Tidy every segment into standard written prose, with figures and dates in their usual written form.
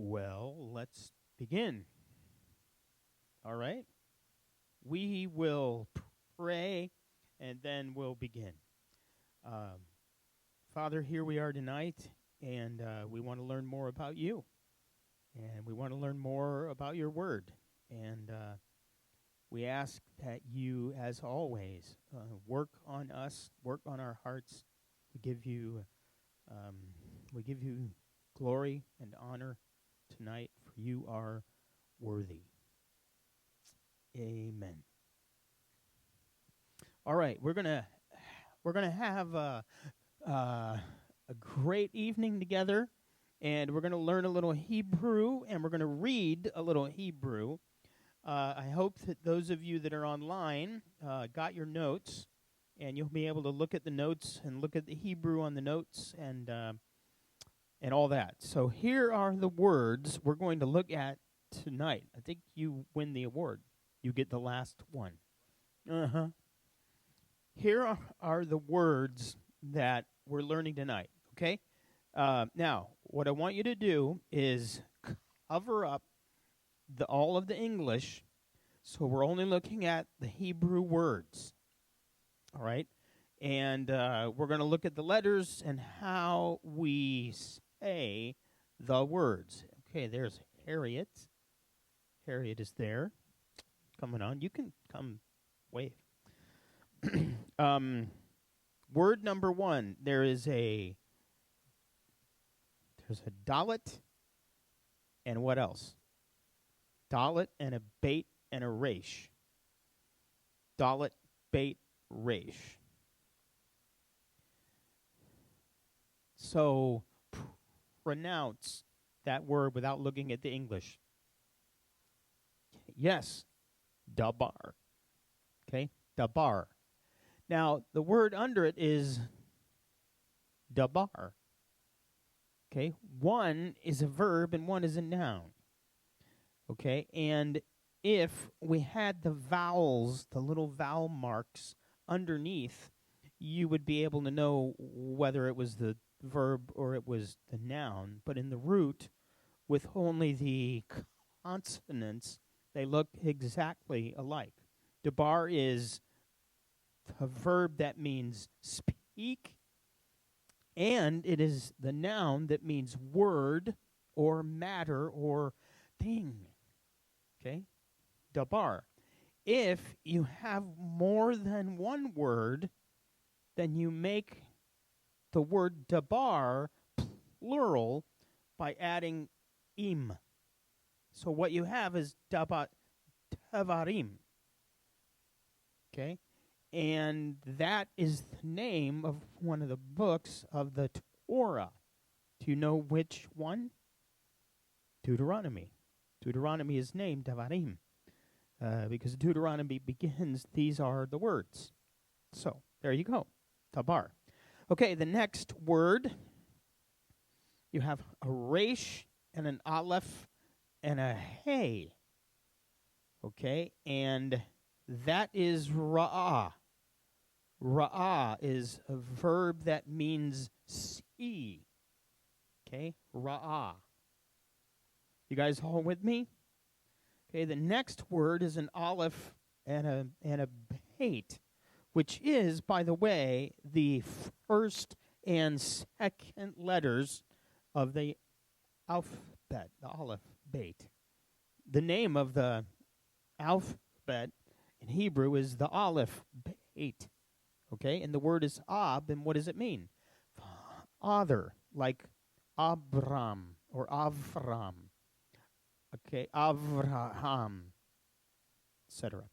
Well, let's begin. All right? We will pray, and then we'll begin. Father, here we are tonight, and we want to learn more about you. And we want to learn more about your word. And we ask that you, as always, work on us, work on our hearts. We give you glory and honor tonight, for you are worthy. Amen. All right, we're gonna have a great evening together, and we're gonna learn a little Hebrew, and we're gonna read a little Hebrew. I hope that those of you that are online got your notes, and you'll be able to look at the notes and look at the Hebrew on the notes and all that. So here are the words we're going to look at tonight. I think you win the award. You get the last one. Here are the words that we're learning tonight, okay? Now, what I want you to do is cover up all of the English, so we're only looking at the Hebrew words, all right? And we're going to look at the letters and how we say the words. Okay, there's Harriet. Harriet is there. Coming on. You can come wave. Word number one. There's a dalet and what else? Dalet and a bait and a resh. Dalet, bait, resh. So pronounce that word without looking at the English. Yes, dabar. Okay, dabar. Now, the word under it is dabar. Okay, one is a verb and one is a noun. Okay, and if we had the vowels, the little vowel marks underneath, you would be able to know whether it was the verb or it was the noun. But in the root, with only the consonants, they look exactly alike. Dabar is a verb that means speak, and it is the noun that means word or matter or thing. Okay? Dabar. If you have more than one word, then you make the word dabar plural by adding im. So what you have is davarim. Okay? And that is the name of one of the books of the Torah. Do you know which one? Deuteronomy. Deuteronomy is named Davarim because Deuteronomy begins, these are the words. So, there you go. Tabar. Okay, the next word, you have a resh and an aleph and a hey. Okay, and that is ra'ah. Ra'ah is a verb that means see. Okay, ra'ah. You guys all with me? Okay, the next word is an aleph and a bait, which is, by the way, the first and second letters of the alphabet, the aleph, bait. The name of the alphabet in Hebrew is the aleph, bait. Okay, and the word is ab, and what does it mean? Father, like Abram or Avram. Okay, Avraham, etc.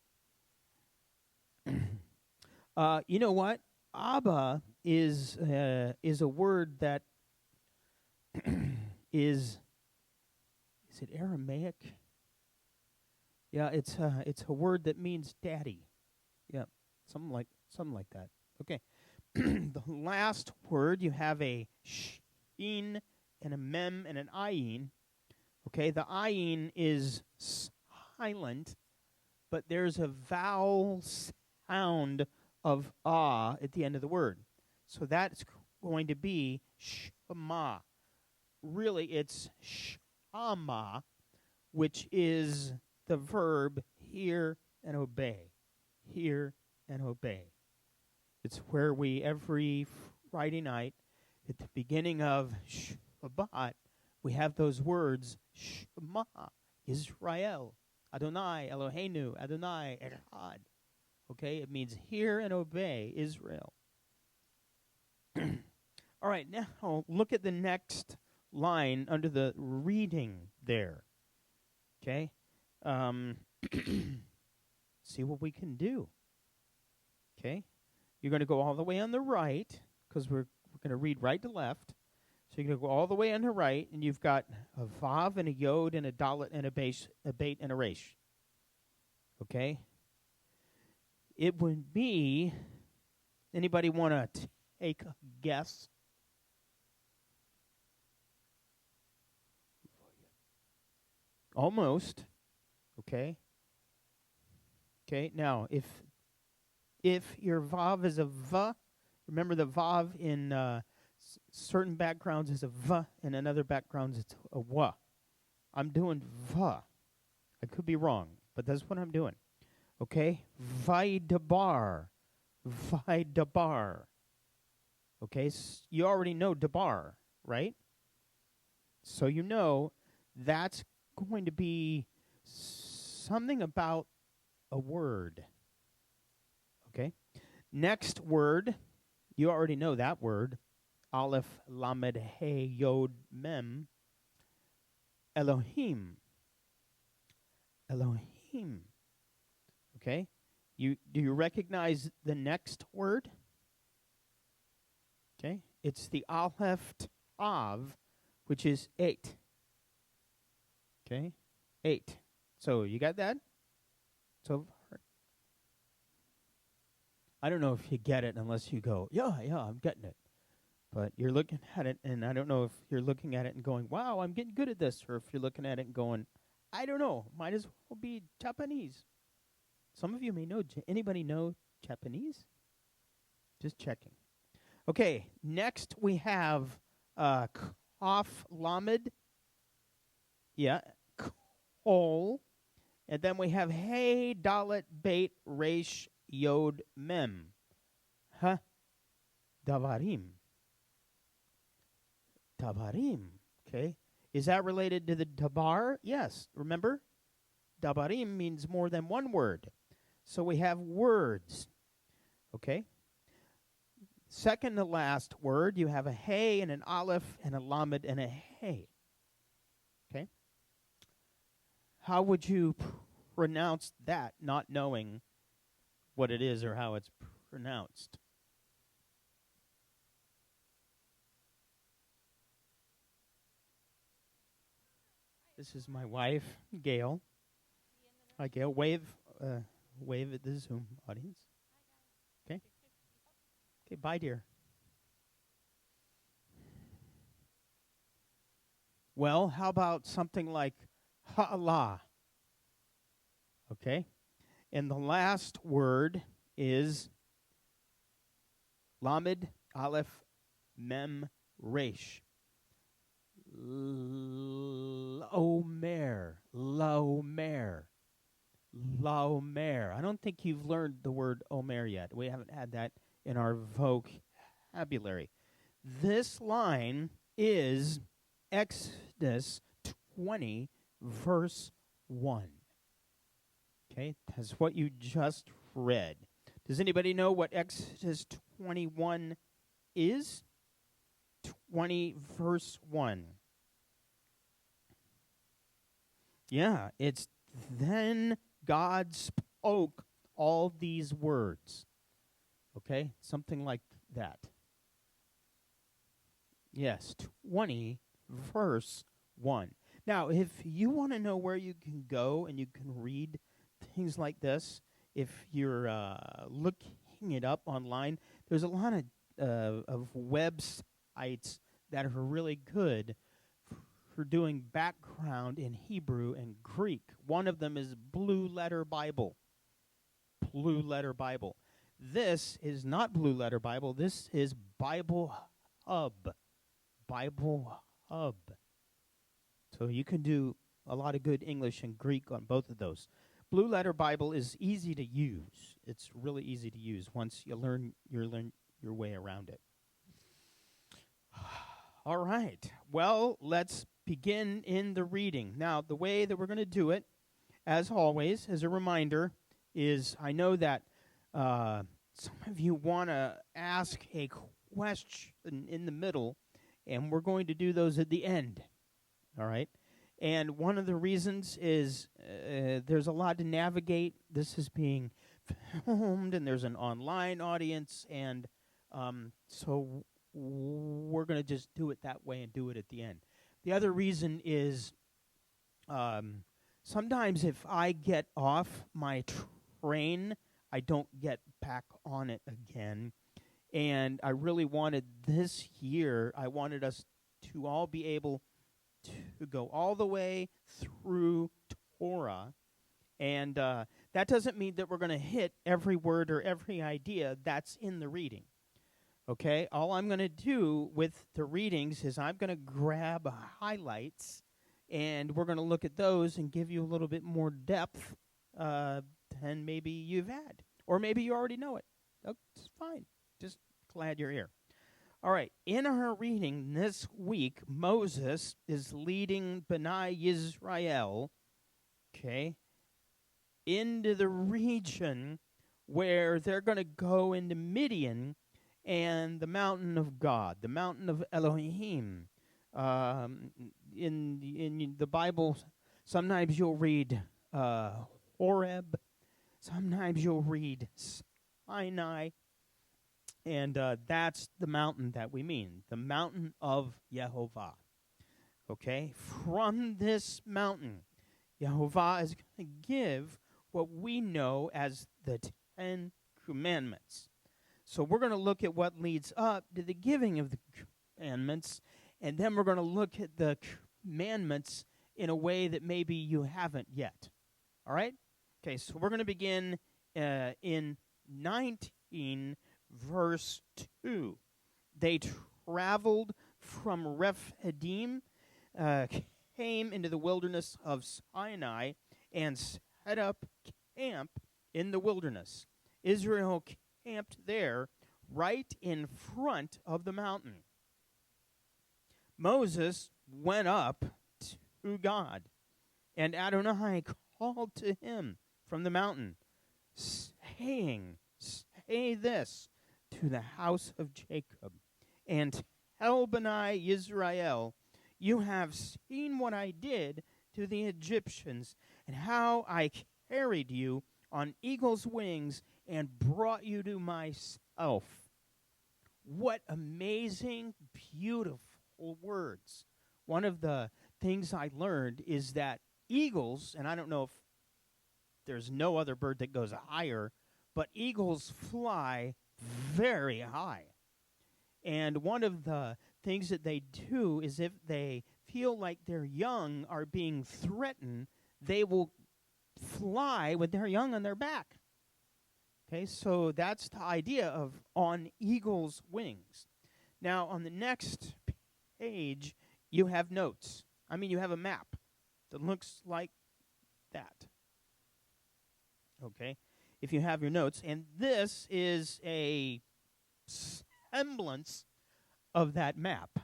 You know what? Abba is a word that is it Aramaic? Yeah, it's a word that means daddy. Yeah, something like that. Okay. The last word, you have a shin and a mem and an ayin. Okay, the ayin is silent, but there's a vowel sound of ah at the end of the word. So that's going to be shema. Really, it's shama, which is the verb hear and obey. Hear and obey. It's where we, every Friday night, at the beginning of Shabbat, we have those words, Shema, Israel, Adonai, Eloheinu, Adonai, Echad. Okay, it means hear and obey, Israel. All right, now look at the next line under the reading there. Okay? See what we can do. Okay? You're going to go all the way on the right, because we're going to read right to left. So you're going to go all the way on the right, and you've got a vav and a yod and a dalet and a base, a beit and a resh. Okay? It would be, anybody want to take a guess? Almost. Okay? Okay, now, if your vav is a v, remember the vav in certain backgrounds is a v, and in other backgrounds it's a wa. I'm doing v. I could be wrong, but that's what I'm doing. Okay? Vaidabar. Vaidabar. Okay? You already know dabar, right? So you know that's going to be something about a word. Okay? Next word, you already know that word. Aleph, Lamed, He, Yod, Mem. Elohim. Elohim. Okay? Do you recognize the next word? Okay? It's the Aleph Tav, which is 8. Okay? 8. So you got that? So I don't know if you get it unless you go, yeah, I'm getting it. But you're looking at it, and I don't know if you're looking at it and going, wow, I'm getting good at this, or if you're looking at it and going, I don't know, might as well be Japanese. Some of you may know. Anybody know Japanese? Just checking. Okay, next we have Kaf Lamed. Yeah, Kol. And then we have Hey, Dalet, Beit, Resh, Yod, Mem. Huh? Davarim. Davarim. Okay. Is that related to the dabar? Yes. Remember? Davarim means more than one word. So we have words. Okay. Second to last word, you have a Hey and an Aleph and a Lamed and a Hey. Okay. How would you pronounce that, not knowing what it is or how it's pronounced? This is my wife, Gail. Hi, Gail. Wave at the Zoom audience. Okay. Okay, bye, dear. Well, how about something like ha'ala? Okay. And the last word is Lamed, Aleph, Mem, Resh. Laomer. Laomer. Laomer. I don't think you've learned the word Omer yet. We haven't had that in our vocabulary. This line is Exodus 20, verse 1. Okay, that's what you just read. Does anybody know what Exodus 21 is? 20, verse 1. Yeah, it's then God spoke all these words. Okay, something like that. Yes, 20, verse 1. Now, if you want to know where you can go and you can read things like this, if you're looking it up online, there's a lot of websites that are really good for doing background in Hebrew and Greek. One of them is Blue Letter Bible. Blue Letter Bible. This is not Blue Letter Bible. This is Bible Hub. Bible Hub. So you can do a lot of good English and Greek on both of those. Blue Letter Bible is easy to use. It's really easy to use once you learn your way around it. All right. Well, let's begin in the reading. Now, the way that we're going to do it, as always, as a reminder, is I know that some of you want to ask a question in the middle, and we're going to do those at the end. All right? And one of the reasons is there's a lot to navigate. This is being filmed, and there's an online audience, and so we're going to just do it that way and do it at the end. The other reason is sometimes if I get off my train, I don't get back on it again. And I really wanted this year, I wanted us to all be able to go all the way through Torah. And that doesn't mean that we're going to hit every word or every idea that's in the reading. Okay? All I'm going to do with the readings is I'm going to grab highlights, and we're going to look at those and give you a little bit more depth than maybe you've had. Or maybe you already know it. That's fine. Just glad you're here. All right. In our reading this week, Moses is leading B'nai Yisrael, okay, into the region where they're going to go into Midian and the mountain of God, the mountain of Elohim. In the Bible, sometimes you'll read Horeb, sometimes you'll read Sinai, and that's the mountain that we mean, the mountain of Yehovah. Okay? From this mountain, Yehovah is going to give what we know as the 10 Commandments. So we're going to look at what leads up to the giving of the commandments, and then we're going to look at the commandments in a way that maybe you haven't yet. All right? Okay, so we're going to begin in 19, verse 2. They traveled from Rephidim, came into the wilderness of Sinai, and set up camp in the wilderness. Israel camped there right in front of the mountain. Moses went up to God, and Adonai called to him from the mountain, saying, "Say this to the house of Jacob, and tell B'nai Yisrael, you have seen what I did to the Egyptians, and how I carried you on eagle's wings and brought you to myself." What amazing, beautiful words. One of the things I learned is that eagles, and I don't know if there's no other bird that goes higher, but eagles fly very high. And one of the things that they do is if they feel like their young are being threatened, they will fly with their young on their back. Okay, so that's the idea of on eagle's wings. Now, on the next page, you have notes. I mean, you have a map that looks like that. Okay, if you have your notes. And this is a semblance of that map.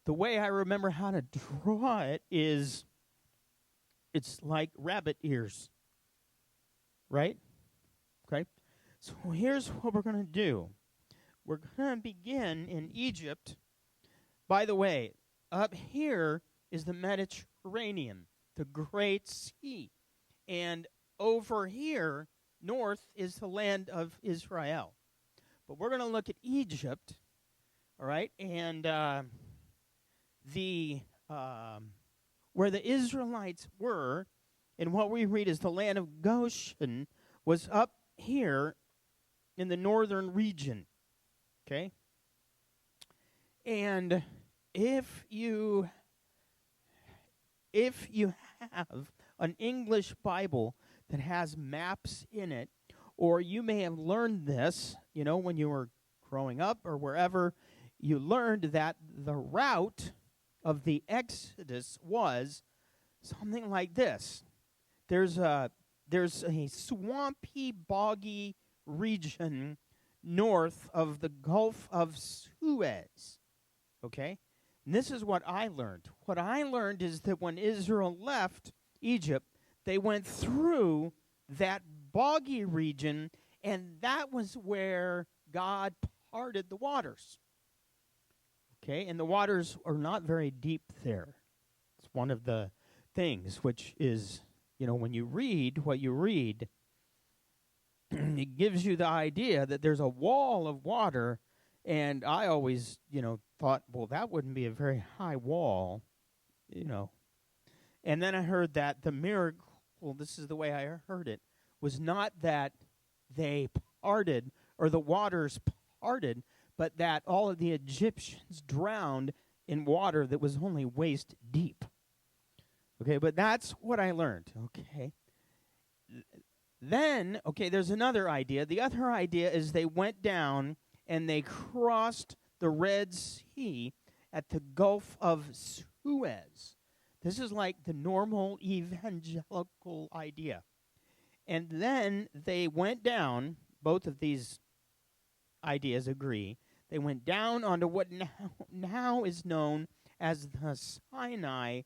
The way I remember how to draw it is it's like rabbit ears, right? Okay, so here's what we're going to do. We're going to begin in Egypt. By the way, up here is the Mediterranean, the Great Sea. And over here, north, is the land of Israel. But we're going to look at Egypt, all right? And where the Israelites were, and what we read is the land of Goshen, was up here in the northern region, okay? And if you have an English Bible that has maps in it, or you may have learned this, when you were growing up or wherever, you learned that the route of the Exodus was something like this. There's a swampy, boggy region north of the Gulf of Suez. Okay? And this is what I learned. What I learned is that when Israel left Egypt, they went through that boggy region, and that was where God parted the waters. Okay? And the waters are not very deep there. It's one of the things which is, when you read what you read, it gives you the idea that there's a wall of water, and I always, thought, well, that wouldn't be a very high wall, And then I heard that the miracle, this is the way I heard it, was not that they parted or the waters parted, but that all of the Egyptians drowned in water that was only waist deep. Okay, but that's what I learned, okay? Then, there's another idea. The other idea is they went down and they crossed the Red Sea at the Gulf of Suez. This is like the normal evangelical idea. And then they went down, both of these ideas agree, they went down onto what now is known as the Sinai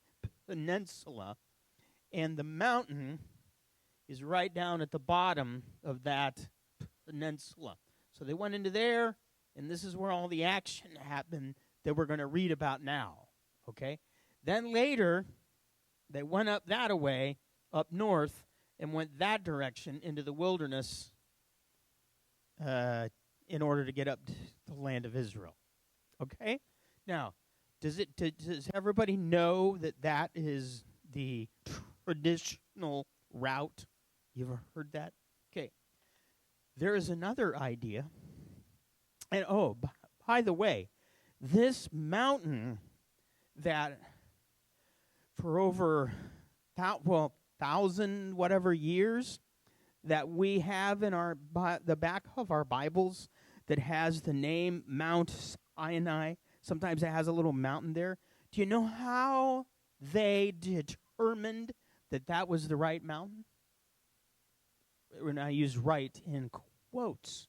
Peninsula, and the mountain is right down at the bottom of that peninsula. So they went into there, and this is where all the action happened that we're going to read about now, okay? Then later, they went up that way, up north, and went that direction into the wilderness in order to get up to the land of Israel, okay? Now, does everybody know that is the traditional route? You ever heard that? Okay. There is another idea. And, by the way, this mountain that for over 1,000 whatever years that we have in the back of our Bibles that has the name Mount Sinai, sometimes it has a little mountain there. Do you know how they determined that was the right mountain? When I use right in quotes.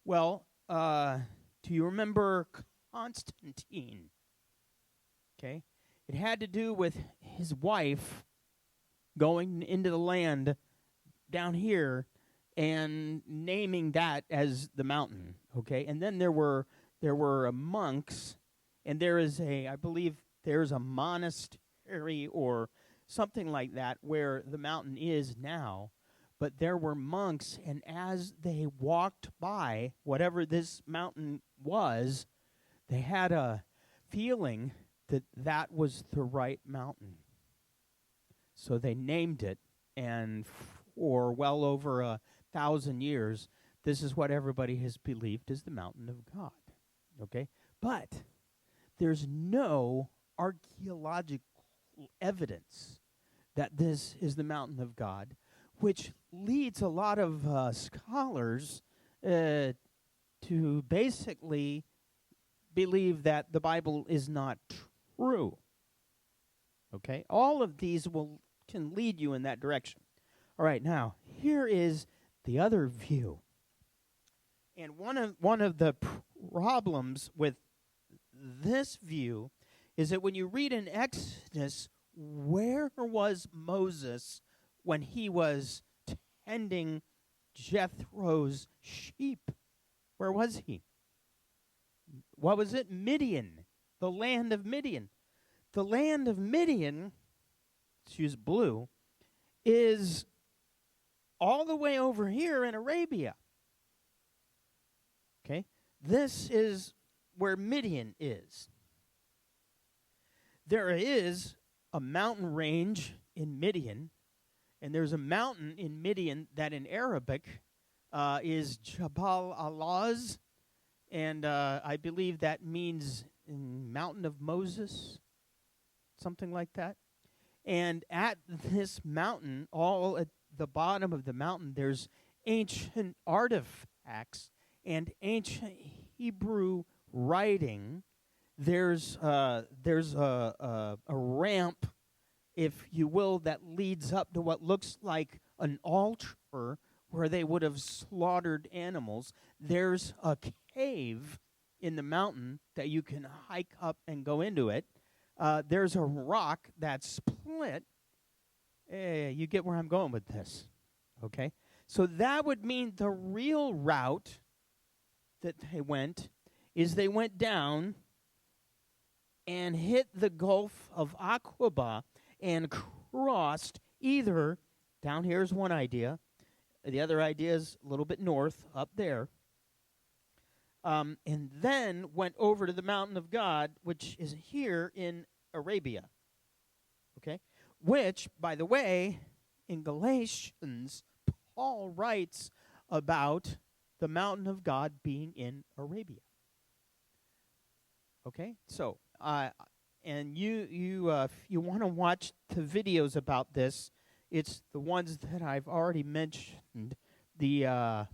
Well, do you remember Constantine? Okay. It had to do with his wife going into the land down here and naming that as the mountain. Okay. And then there were monks, and I believe there's a monastery or something like that where the mountain is now. But there were monks, and as they walked by whatever this mountain was, they had a feeling that was the right mountain. So they named it, and for well over 1,000 years, this is what everybody has believed is the mountain of God. Okay? But there's no archaeological evidence that this is the mountain of God, which leads a lot of scholars to basically believe that the Bible is not true. Okay? All of these can lead you in that direction. All right, now, here is the other view. And one of the problems with this view is that when you read in Exodus, where was Moses when he was tending Jethro's sheep? Where was he? What was it? Midian, the land of Midian. The land of Midian, let's use blue, is all the way over here in Arabia. Okay? This is where Midian is. There is a mountain range in Midian, and there's a mountain in Midian that in Arabic is Jabal Alaz, and I believe that means Mountain of Moses, something like that. And at this mountain, all at the bottom of the mountain, there's ancient artifacts and ancient Hebrew writing there's a ramp, if you will, that leads up to what looks like an altar where they would have slaughtered animals. There's a cave in the mountain that you can hike up and go into it. There's a rock that's split. You get where I'm going with this, okay? So that would mean the real route that they went is they went down and hit the Gulf of Aqaba and crossed either, down here's one idea, the other idea is a little bit north, up there, and then went over to the mountain of God, which is here in Arabia, okay? Which, by the way, in Galatians, Paul writes about the mountain of God being in Arabia. Okay, so and if you want to watch the videos about this, it's the ones that I've already mentioned. The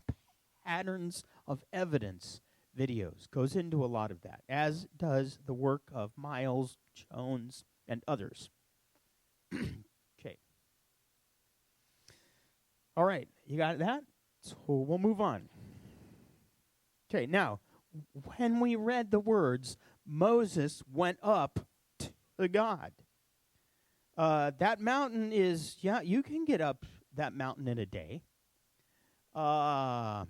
patterns of evidence videos goes into a lot of that, as does the work of Miles, Jones, and others. Okay. All right, you got that? So we'll move on. Okay, now, when we read the words, Moses went up to God. That mountain is, you can get up that mountain in a day. I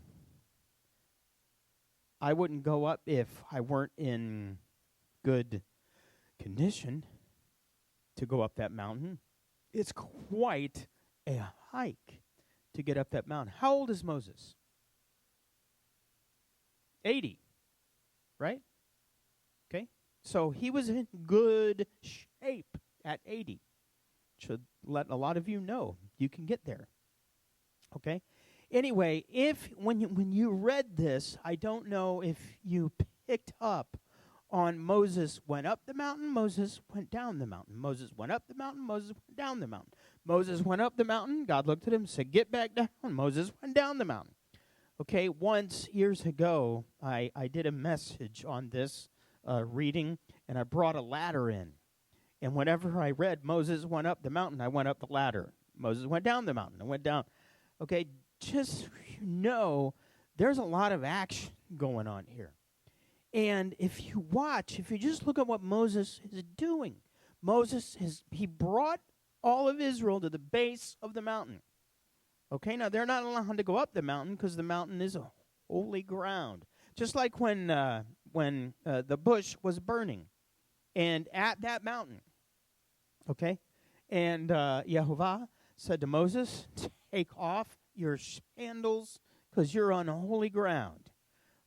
wouldn't go up if I weren't in good condition to go up that mountain. It's quite a hike to get up that mountain. How old is Moses? 80, right? Okay, so he was in good shape at 80. Should let a lot of you know you can get there. Okay, anyway, when you read this, I don't know if you picked up on Moses went up the mountain, Moses went down the mountain. Moses went up the mountain, Moses went down the mountain. Moses went up the mountain, God looked at him and said, get back down. Moses went down the mountain. Okay, once, years ago, I did a message on this reading, and I brought a ladder in. And whenever I read Moses went up the mountain, I went up the ladder. Moses went down the mountain, I went down. Okay, just so you know, there's a lot of action going on here. And if you just look at what Moses is doing, he brought all of Israel to the base of the mountain. Okay, now they're not allowed to go up the mountain because the mountain is a holy ground. Just like when the bush was burning, and at that mountain, okay, and Yehovah said to Moses, take off your sandals because you're on holy ground.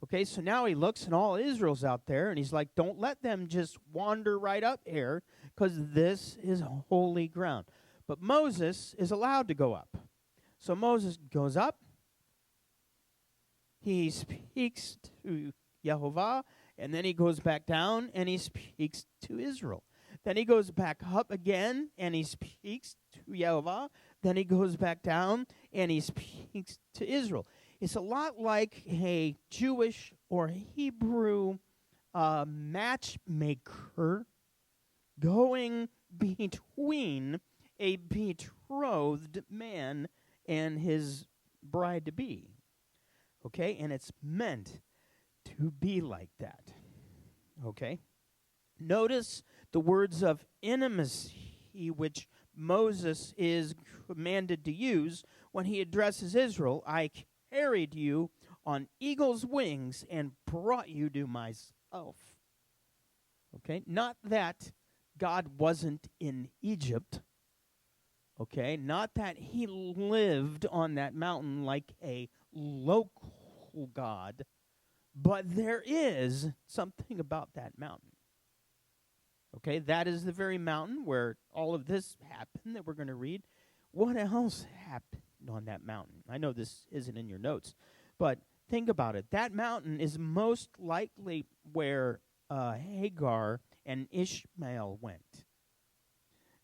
Okay, so now he looks and all Israel's out there, and he's like, don't let them just wander right up here because this is holy ground. But Moses is allowed to go up. So Moses goes up, he speaks to Yehovah, and then he goes back down and he speaks to Israel. Then he goes back up again and he speaks to Yehovah. Then he goes back down and he speaks to Israel. It's a lot like a Jewish or Hebrew matchmaker going between a betrothed man and his bride-to-be. Okay? And it's meant to be like that. Okay? Notice the words of intimacy which Moses is commanded to use when he addresses Israel. I carried you on eagle's wings and brought you to myself. Okay? Not that God wasn't in Egypt. Okay? Not that he lived on that mountain like a local God. But there is something about that mountain. Okay? That is the very mountain where all of this happened that we're going to read. What else happened on that mountain? I know this isn't in your notes, but think about it. That mountain is most likely where Hagar and Ishmael went.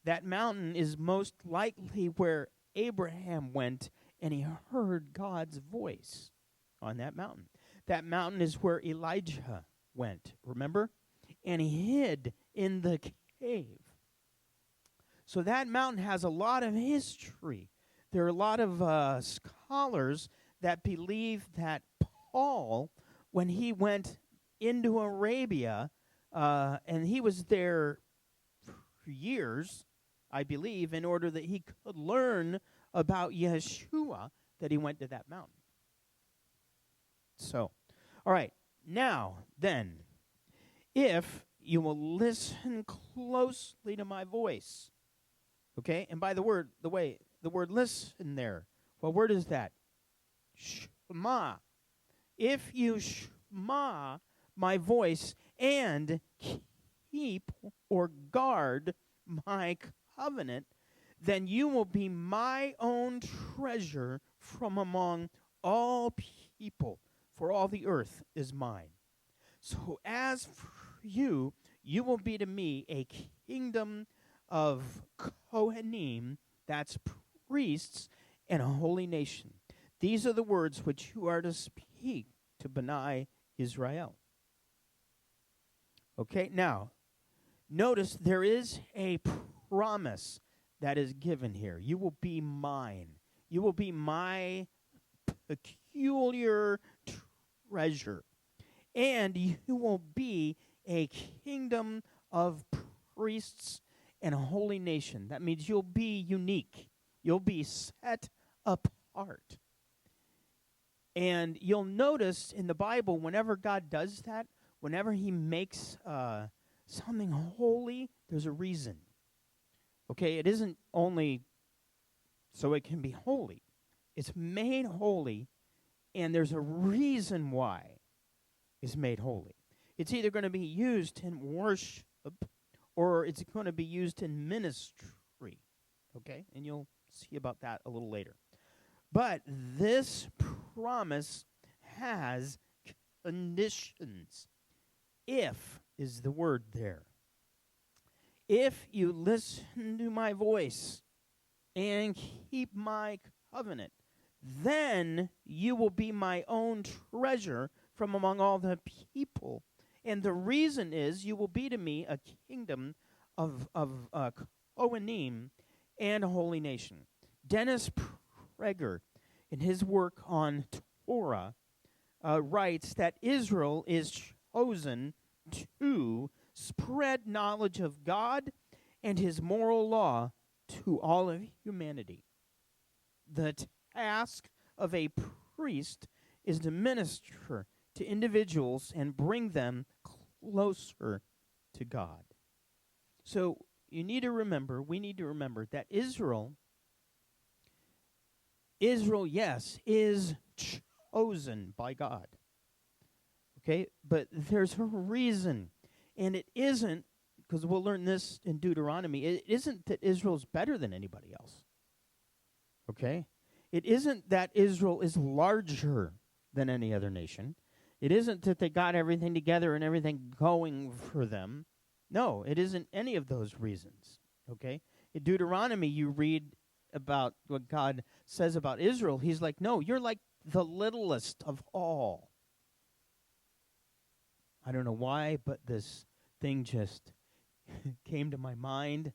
That mountain is most likely where Abraham went and he heard God's voice on that mountain. That mountain is where Elijah went. Remember? and he hid in the cave. So that mountain has a lot of history. There are a lot of scholars that believe that Paul, when he went into Arabia, and he was there for years, I believe, in order that he could learn about Yeshua, that he went to that mountain. So, all right, now then, if you will listen closely to my voice, okay? And by the word listen there, what word is that? Shema. If you shema my voice and keep or guard my covenant, then you will be my own treasure from among all people, for all the earth is mine. So as for you, you will be to me a kingdom of Kohanim, that's priests, and a holy nation. These are the words which you are to speak to B'nai Israel. Okay, now, notice there is a promise that is given here. You will be mine. You will be my peculiar treasure. And you will be a kingdom of priests and a holy nation. That means you'll be unique. You'll be set apart. And you'll notice in the Bible, whenever God does that, whenever he makes something holy, there's a reason. Okay, it isn't only so it can be holy. It's made holy, and there's a reason why it's made holy. It's either going to be used in worship or it's going to be used in ministry. Okay, and you'll see about that a little later. But this promise has conditions. If is the word there. If you listen to my voice and keep my covenant, then you will be my own treasure from among all the people. And the reason is you will be to me a kingdom of Kohanim and a holy nation. Dennis Prager, in his work on Torah, writes that Israel is chosen to spread knowledge of God and his moral law to all of humanity. The task of a priest is to minister to individuals and bring them closer to God. So we need to remember that Israel, yes, is chosen by God. Okay, but there's a reason. And it isn't, because we'll learn this in Deuteronomy, it isn't that Israel's better than anybody else. Okay? It isn't that Israel is larger than any other nation. It isn't that they got everything together and everything going for them. No, it isn't any of those reasons. Okay? In Deuteronomy, you read about what God says about Israel. He's like, no, you're like the littlest of all. I don't know why, but this thing just came to my mind.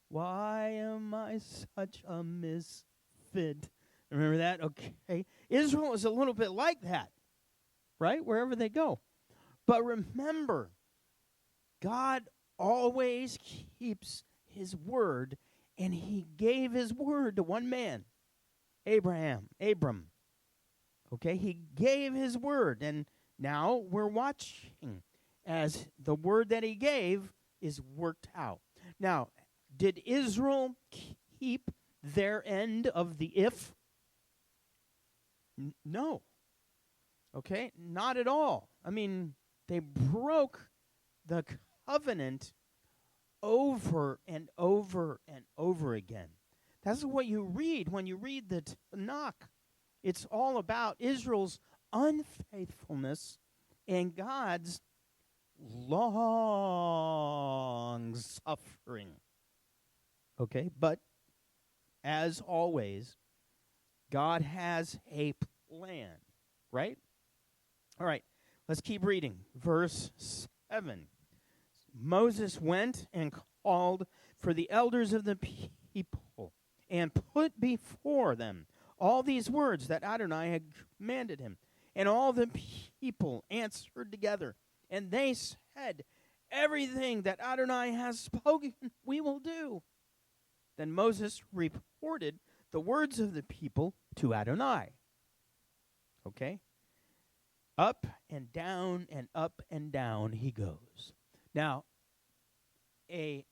Why am I such a misfit? Remember that? Okay. Israel is a little bit like that, right? Wherever they go. But remember, God always keeps his word, and he gave his word to one man, Abram. Okay? He gave his word, and now we're watching as the word that he gave is worked out. Now, did Israel keep their end of the if? No. Okay? Not at all. I mean, they broke the covenant over and over and over again. That's what you read when you read the Tanakh. It's all about Israel's unfaithfulness and God's long suffering. Okay, but as always, God has a plan, right? All right, let's keep reading. Verse 7. Moses went and called for the elders of the people and put before them all these words that Adonai had commanded him. And all the people answered together, and they said, everything that Adonai has spoken, we will do. Then Moses reported the words of the people to Adonai. Okay? Up and down and up and down he goes. Now, a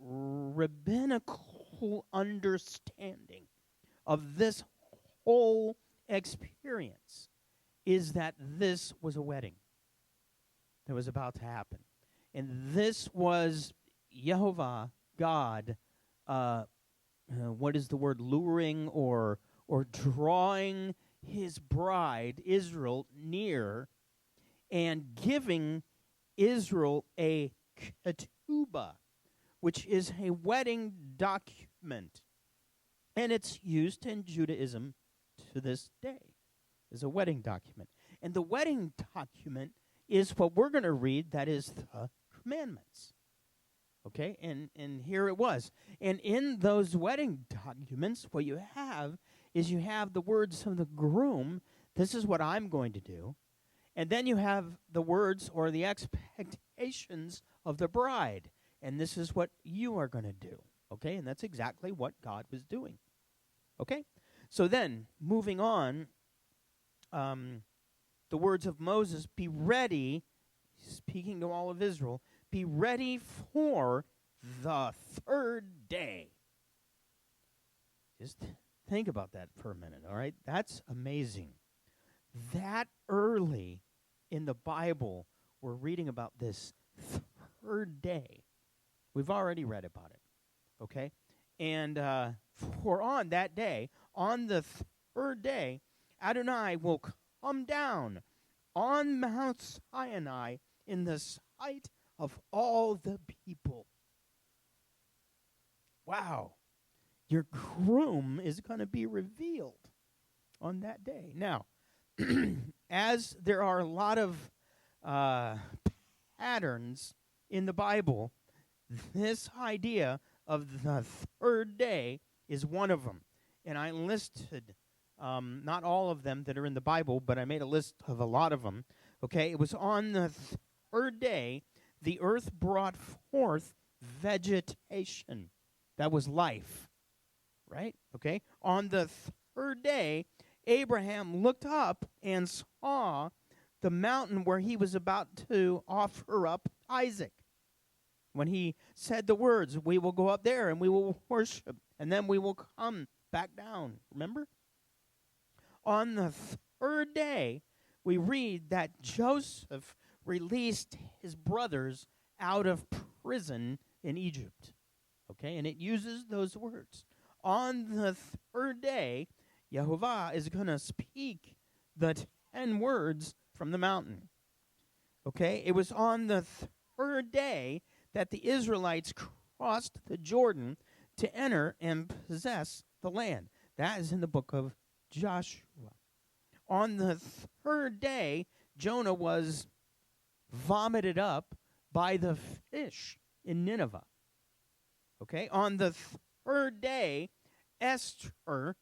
rabbinical understanding of this whole experience is that this was a wedding that was about to happen. And this was Yehovah, God, what is the word, luring or drawing his bride, Israel, near and giving Israel a ketubah, which is a wedding document. And it's used in Judaism to this day as a wedding document. And the wedding document is what we're going to read, that is the commandments. Okay? And here it was. And in those wedding documents, what you have is you have the words of the groom, this is what I'm going to do. And then you have the words or the expectations of the bride. And this is what you are going to do. Okay? And that's exactly what God was doing. Okay? So then, moving on, the words of Moses, be ready, speaking to all of Israel, be ready for the third day. Just think about that for a minute, all right? That's amazing. That early in the Bible, we're reading about this third day. We've already read about it, okay? And for on that day, on the third day, Adonai will come down on Mount Sinai in the sight of all the people. Wow. Your groom is going to be revealed on that day. Now, as there are a lot of patterns in the Bible, this idea of the third day is one of them. And I listed not all of them that are in the Bible, but I made a list of a lot of them. Okay, it was on the third day, the earth brought forth vegetation. That was life, right? Okay, on the third day, Abraham looked up and saw the mountain where he was about to offer up Isaac. When he said the words, we will go up there and we will worship, and then we will come back down. Remember? On the third day, we read that Joseph released his brothers out of prison in Egypt. Okay, and it uses those words. On the third day, Yehovah is going to speak the 10 words from the mountain. Okay, it was on the third day that the Israelites crossed the Jordan to enter and possess the land. That is in the book of Joshua. On the third day, Jonah was vomited up by the fish in Nineveh. Okay, on the third day, Esther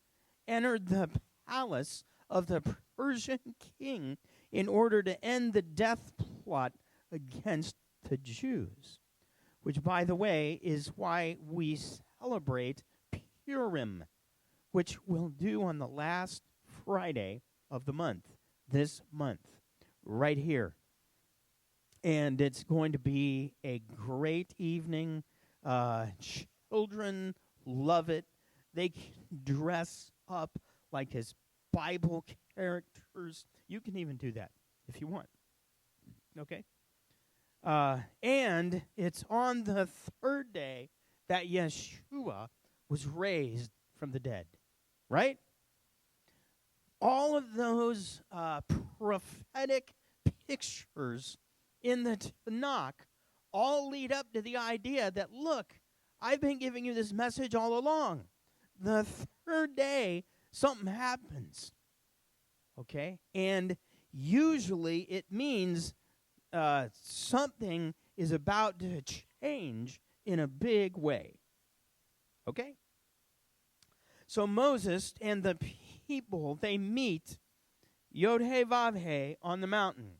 entered the palace of the Persian king in order to end the death plot against the Jews, which, by the way, is why we celebrate Purim, which we'll do on the last Friday of the month, this month, right here. And it's going to be a great evening. Children love it. They can dress up like as Bible characters. You can even do that if you want. Okay? And it's on the third day that Yeshua was raised from the dead. Right? All of those prophetic pictures in the Tanakh all lead up to the idea that, look, I've been giving you this message all along. The third day, something happens. Okay? And usually it means something is about to change in a big way. Okay? So Moses and the people, they meet Yod-Heh-Vav-Heh on the mountain.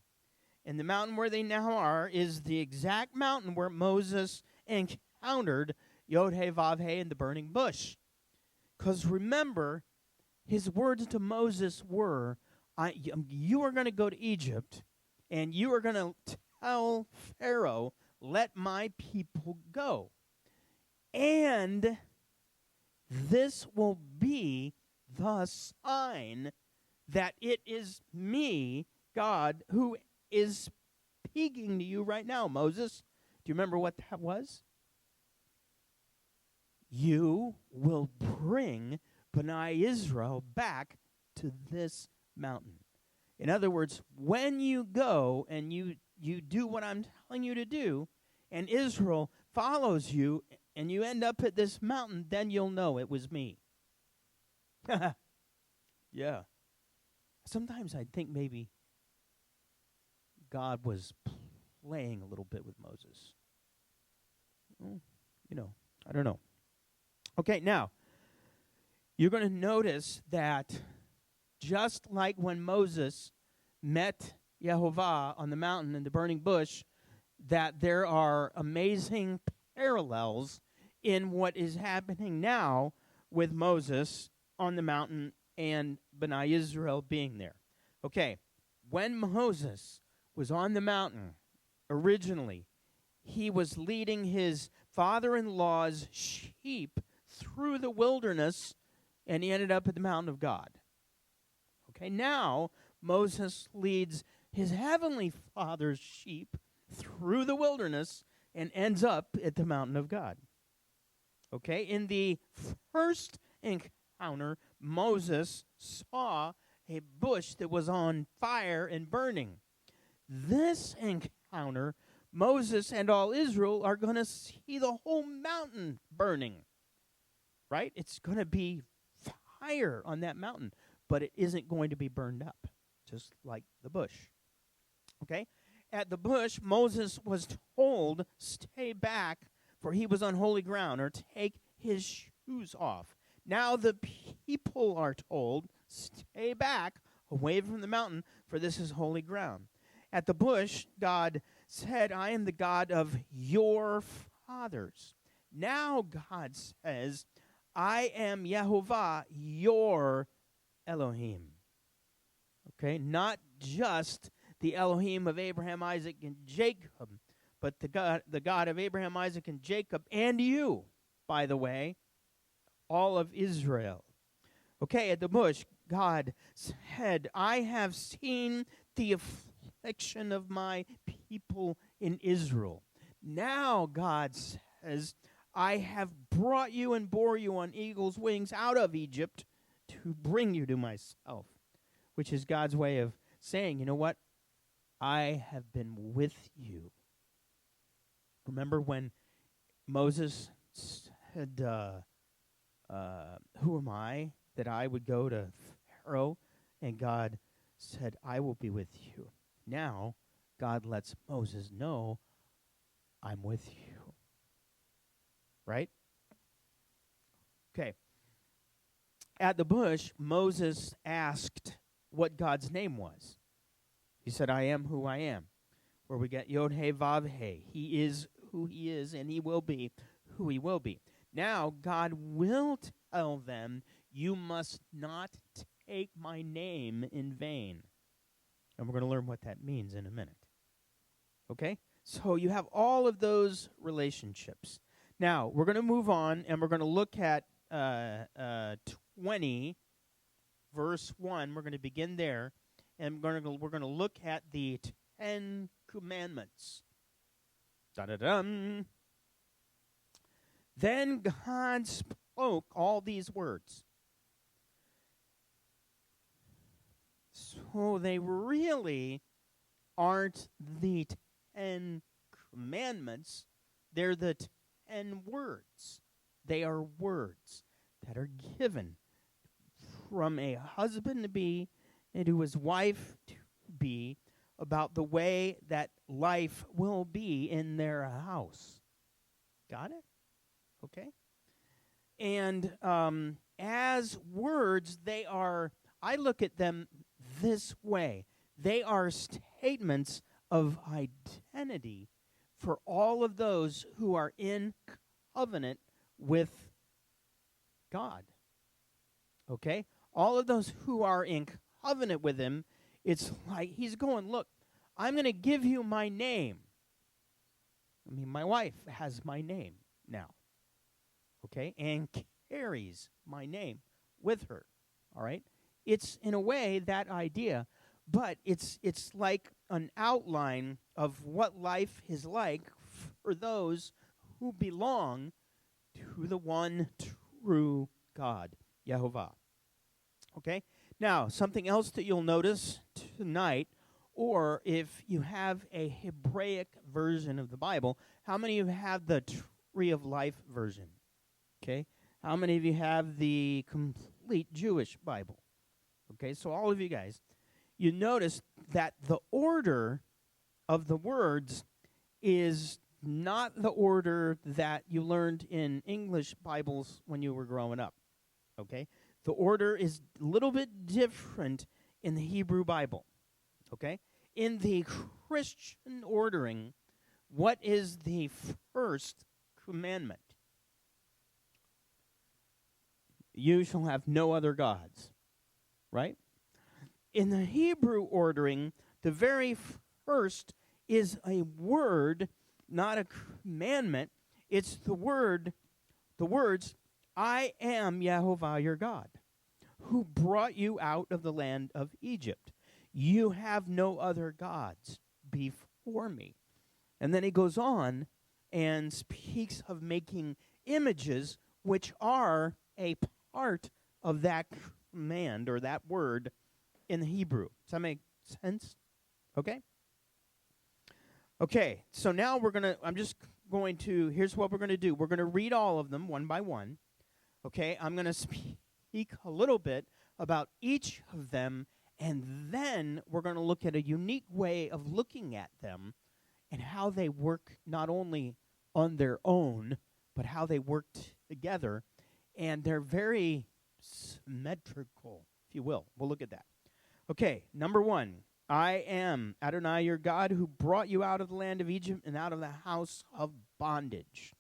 And the mountain where they now are is the exact mountain where Moses encountered Yod-Heh-Vav-Heh in the burning bush. Because remember, his words to Moses were, you are going to go to Egypt, and you are going to tell Pharaoh, let my people go. And this will be the sign that it is me, God, who is speaking to you right now, Moses. Do you remember what that was? You will bring B'nai Israel back to this mountain. In other words, when you go and you do what I'm telling you to do, and Israel follows you, and you end up at this mountain, then you'll know it was me. Yeah. Sometimes I think maybe God was playing a little bit with Moses. I don't know. Okay, now, you're going to notice that just like when Moses met Yehovah on the mountain in the burning bush, that there are amazing parallels in what is happening now with Moses on the mountain and B'nai Israel being there. Okay, when Moses was on the mountain originally, he was leading his father-in-law's sheep through the wilderness, and he ended up at the mountain of God. Okay, now Moses leads his heavenly Father's sheep through the wilderness and ends up at the mountain of God. Okay, in the first encounter, Moses saw a bush that was on fire and burning. This encounter, Moses and all Israel are going to see the whole mountain burning. Right? It's going to be fire on that mountain, but it isn't going to be burned up, just like the bush. Okay? At the bush, Moses was told, stay back, for he was on holy ground, or take his shoes off. Now the people are told, stay back, away from the mountain, for this is holy ground. At the bush, God said, I am the God of your fathers. Now God says, I am Yehovah, your Elohim. Okay, not just the Elohim of Abraham, Isaac, and Jacob, but the God of Abraham, Isaac, and Jacob, and you, by the way, all of Israel. Okay, at the bush, God said, I have seen the affliction of my people in Israel. Now, God says, I have brought you and bore you on eagle's wings out of Egypt to bring you to myself, which is God's way of saying, you know what? I have been with you. Remember when Moses said, who am I that I would go to Pharaoh? And God said, I will be with you. Now, God lets Moses know, I'm with you. Right? Okay. At the bush, Moses asked what God's name was. He said, I am who I am. Where we get Yod-Heh-Vav-Heh. He is who he is, and he will be who he will be. Now, God will tell them, you must not take my name in vain. And we're going to learn what that means in a minute. Okay? So you have all of those relationships. Now, we're going to move on, and we're going to look at 20, verse 1. We're going to begin there, and we're going to look at the 10 Commandments. Da-da-dum. Then God spoke all these words. So they really aren't the 10 Commandments. They're the 10 words. They are words that are given from a husband-to-be and to his wife-to-be about the way that life will be in their house. Got it? Okay? And as words, I look at them this way. They are statements of identity for all of those who are in covenant with God. Okay? All of those who are in covenant with him, it's like he's going, look, I'm going to give you my name. I mean, my wife has my name now. Okay? And carries my name with her. All right? It's, in a way, that idea, but it's like an outline of what life is like for those who belong to the one true God, Yehovah. Okay? Now, something else that you'll notice tonight, or if you have a Hebraic version of the Bible, how many of you have the Tree of Life version? Okay? How many of you have the complete Jewish Bible? Okay, so all of you guys, you notice that the order of the words is not the order that you learned in English Bibles when you were growing up. Okay? The order is a little bit different in the Hebrew Bible. Okay? In the Christian ordering, what is the first commandment? You shall have no other gods. Right? In the Hebrew ordering, the very first is a word, not a commandment. It's the words, I am Yehovah your God, who brought you out of the land of Egypt. You have no other gods before me. And then he goes on and speaks of making images which are a part of that command or that word in the Hebrew. Does that make sense? Okay? Okay, so now here's what we're going to do. We're going to read all of them one by one. Okay, I'm going to speak a little bit about each of them, and then we're going to look at a unique way of looking at them and how they work not only on their own, but how they work together. And they're very symmetrical, if you will. We'll look at that. Okay, number one. I am Adonai your God who brought you out of the land of Egypt and out of the house of bondage.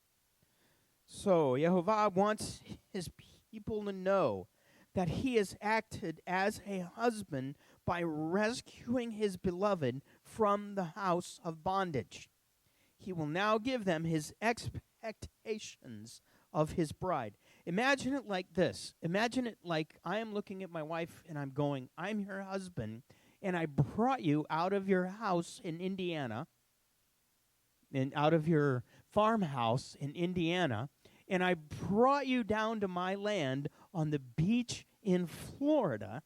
So Yehovah wants his people to know that he has acted as a husband by rescuing his beloved from the house of bondage. He will now give them his expectations of his bride. Imagine it like this. Imagine it like I am looking at my wife and I'm going, I'm your husband, and I brought you out of your house in Indiana, and out of your farmhouse in Indiana, and I brought you down to my land on the beach in Florida,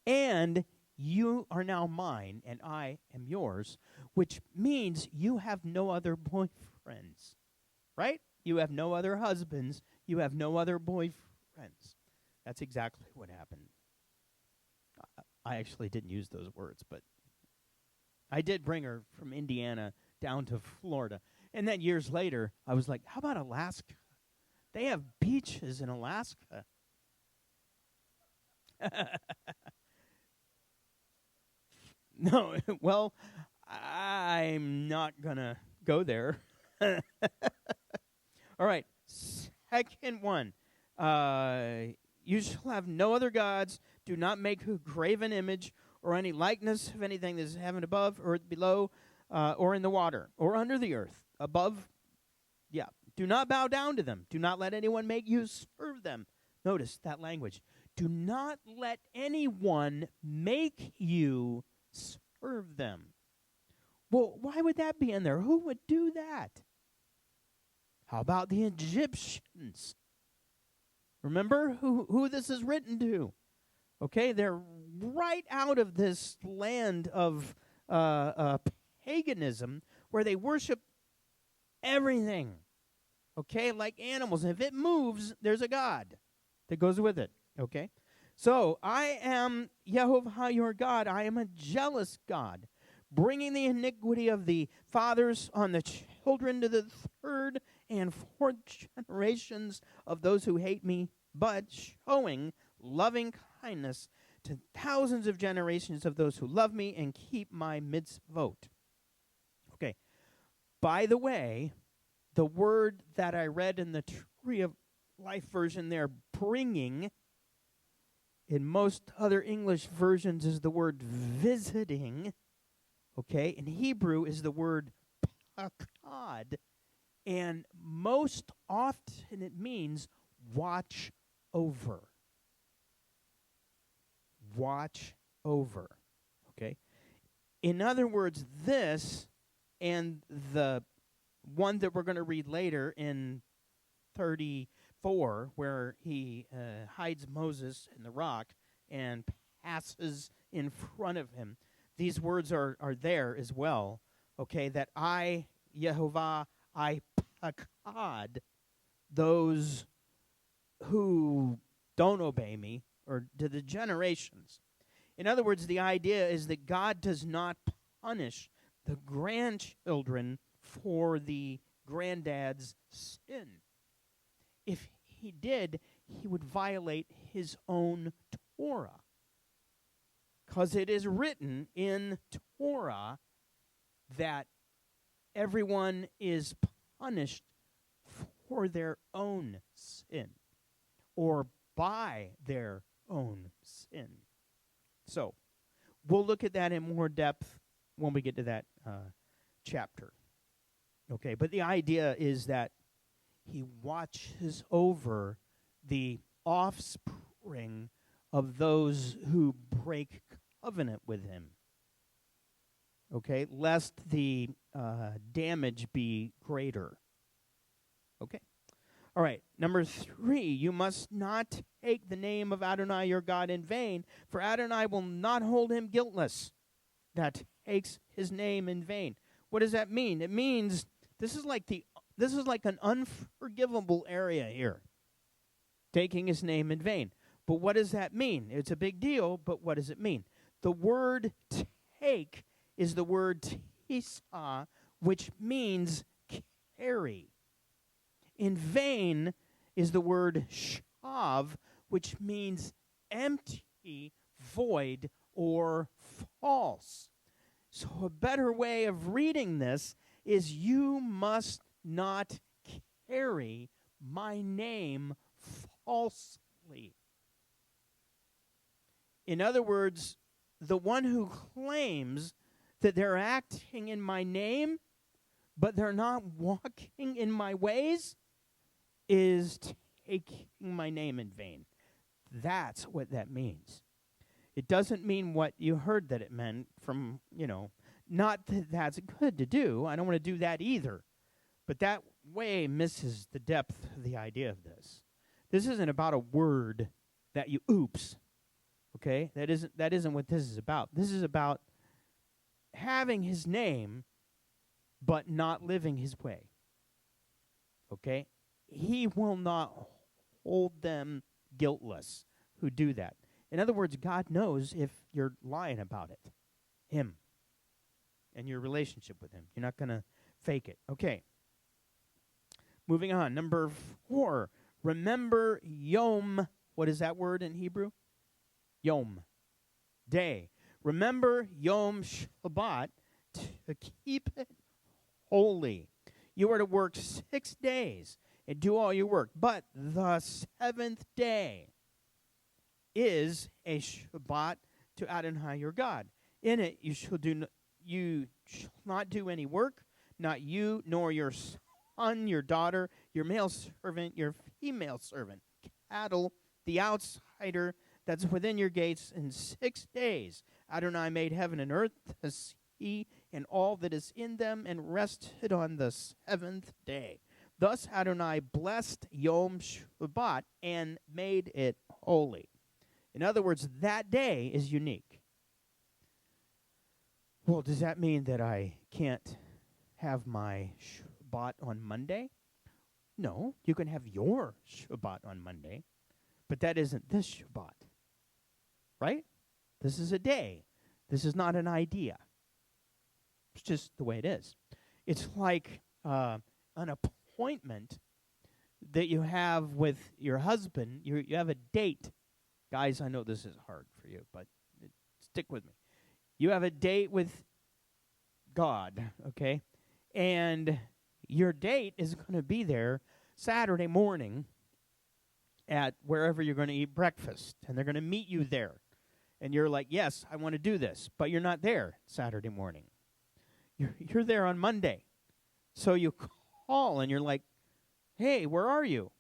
and you are now mine, and I am yours, which means you have no other boyfriends, right? You have no other husbands. You have no other boyfriends. That's exactly what happened. I actually didn't use those words, but I did bring her from Indiana down to Florida. And then years later, I was like, how about Alaska? They have beaches in Alaska. No, well, I'm not going to go there. All right, second one. You shall have no other gods. Do not make a graven image or any likeness of anything that is in heaven above or below or in the water or under the earth. Above, do not bow down to them. Do not let anyone make you serve them. Notice that language. Do not let anyone make you serve them. Well, why would that be in there? Who would do that? How about the Egyptians? Remember who this is written to. Okay, they're right out of this land of paganism where they worship everything. Okay, like animals. And if it moves, there's a god that goes with it. Okay, So I am Yehovah your God. I am a jealous God, bringing the iniquity of the fathers on the children to the third and fourth generations of those who hate me, but showing loving kindness to thousands of generations of those who love me and keep my mitzvot. Okay. By the way, the word that I read in the Tree of Life version there, bringing, in most other English versions is the word visiting. Okay, in Hebrew is the word pakad, and most often it means watch over. Watch over. Okay? In other words, this and the one that we're going to read later in 34, where he hides Moses in the rock and passes in front of him. These words are there as well, okay, that I, Yehovah, I pakad those who don't obey me, or to the generations. In other words, the idea is that God does not punish the grandchildren for the granddad's sin. If he did, he would violate his own Torah. Because it is written in Torah that everyone is punished for their own sin or by their own sin. So, we'll look at that in more depth when we get to that chapter. Okay, but the idea is that he watches over the offspring of those who break covenant with him. Okay, lest the damage be greater. Okay. All right, number 3, you must not take the name of Adonai your God in vain, for Adonai will not hold him guiltless that takes his name in vain. What does that mean? It means this is like an unforgivable area here, taking his name in vain. But what does that mean? It's a big deal, but what does it mean? The word take is the word tisa, which means carry. In vain is the word shav, which means empty, void, or false. So a better way of reading this is you must not carry my name falsely. In other words, the one who claims that they're acting in my name, but they're not walking in my ways, is taking my name in vain. That's what that means. It doesn't mean what you heard that it meant from, not that that's good to do. I don't want to do that either. But that way misses the depth of the idea of this. This isn't about a word that you oops. Okay? That isn't what this is about. This is about having his name but not living his way. Okay? He will not hold them guiltless who do that. In other words, God knows if you're lying about it. Him. And your relationship with him. You're not going to fake it. Okay. Moving on. Number 4. Remember Yom. What is that word in Hebrew? Yom. Day. Remember Yom Shabbat to keep it holy. You are to work 6 days and do all your work. But the 7th day is a Shabbat to Adonai your God. In it you shall not do any work, not you, nor your son, your daughter, your male servant, your female servant, cattle, the outsider that's within your gates. In 6 days Adonai made heaven and earth, the sea, and all that is in them, and rested on the 7th day. Thus Adonai blessed Yom Shabbat and made it holy. In other words, that day is unique. Well, does that mean that I can't have my Shabbat on Monday? No, you can have your Shabbat on Monday, but that isn't this Shabbat. right? This is a day. This is not an idea. It's just the way it is. It's like an appointment that you have with your husband. You have a date. Guys, I know this is hard for you, but stick with me. You have a date with God, okay? And your date is going to be there Saturday morning at wherever you're going to eat breakfast, and they're going to meet you there. And you're like, yes, I want to do this, but you're not there Saturday morning. You're there on Monday. So you call, and you're like, hey, where are you?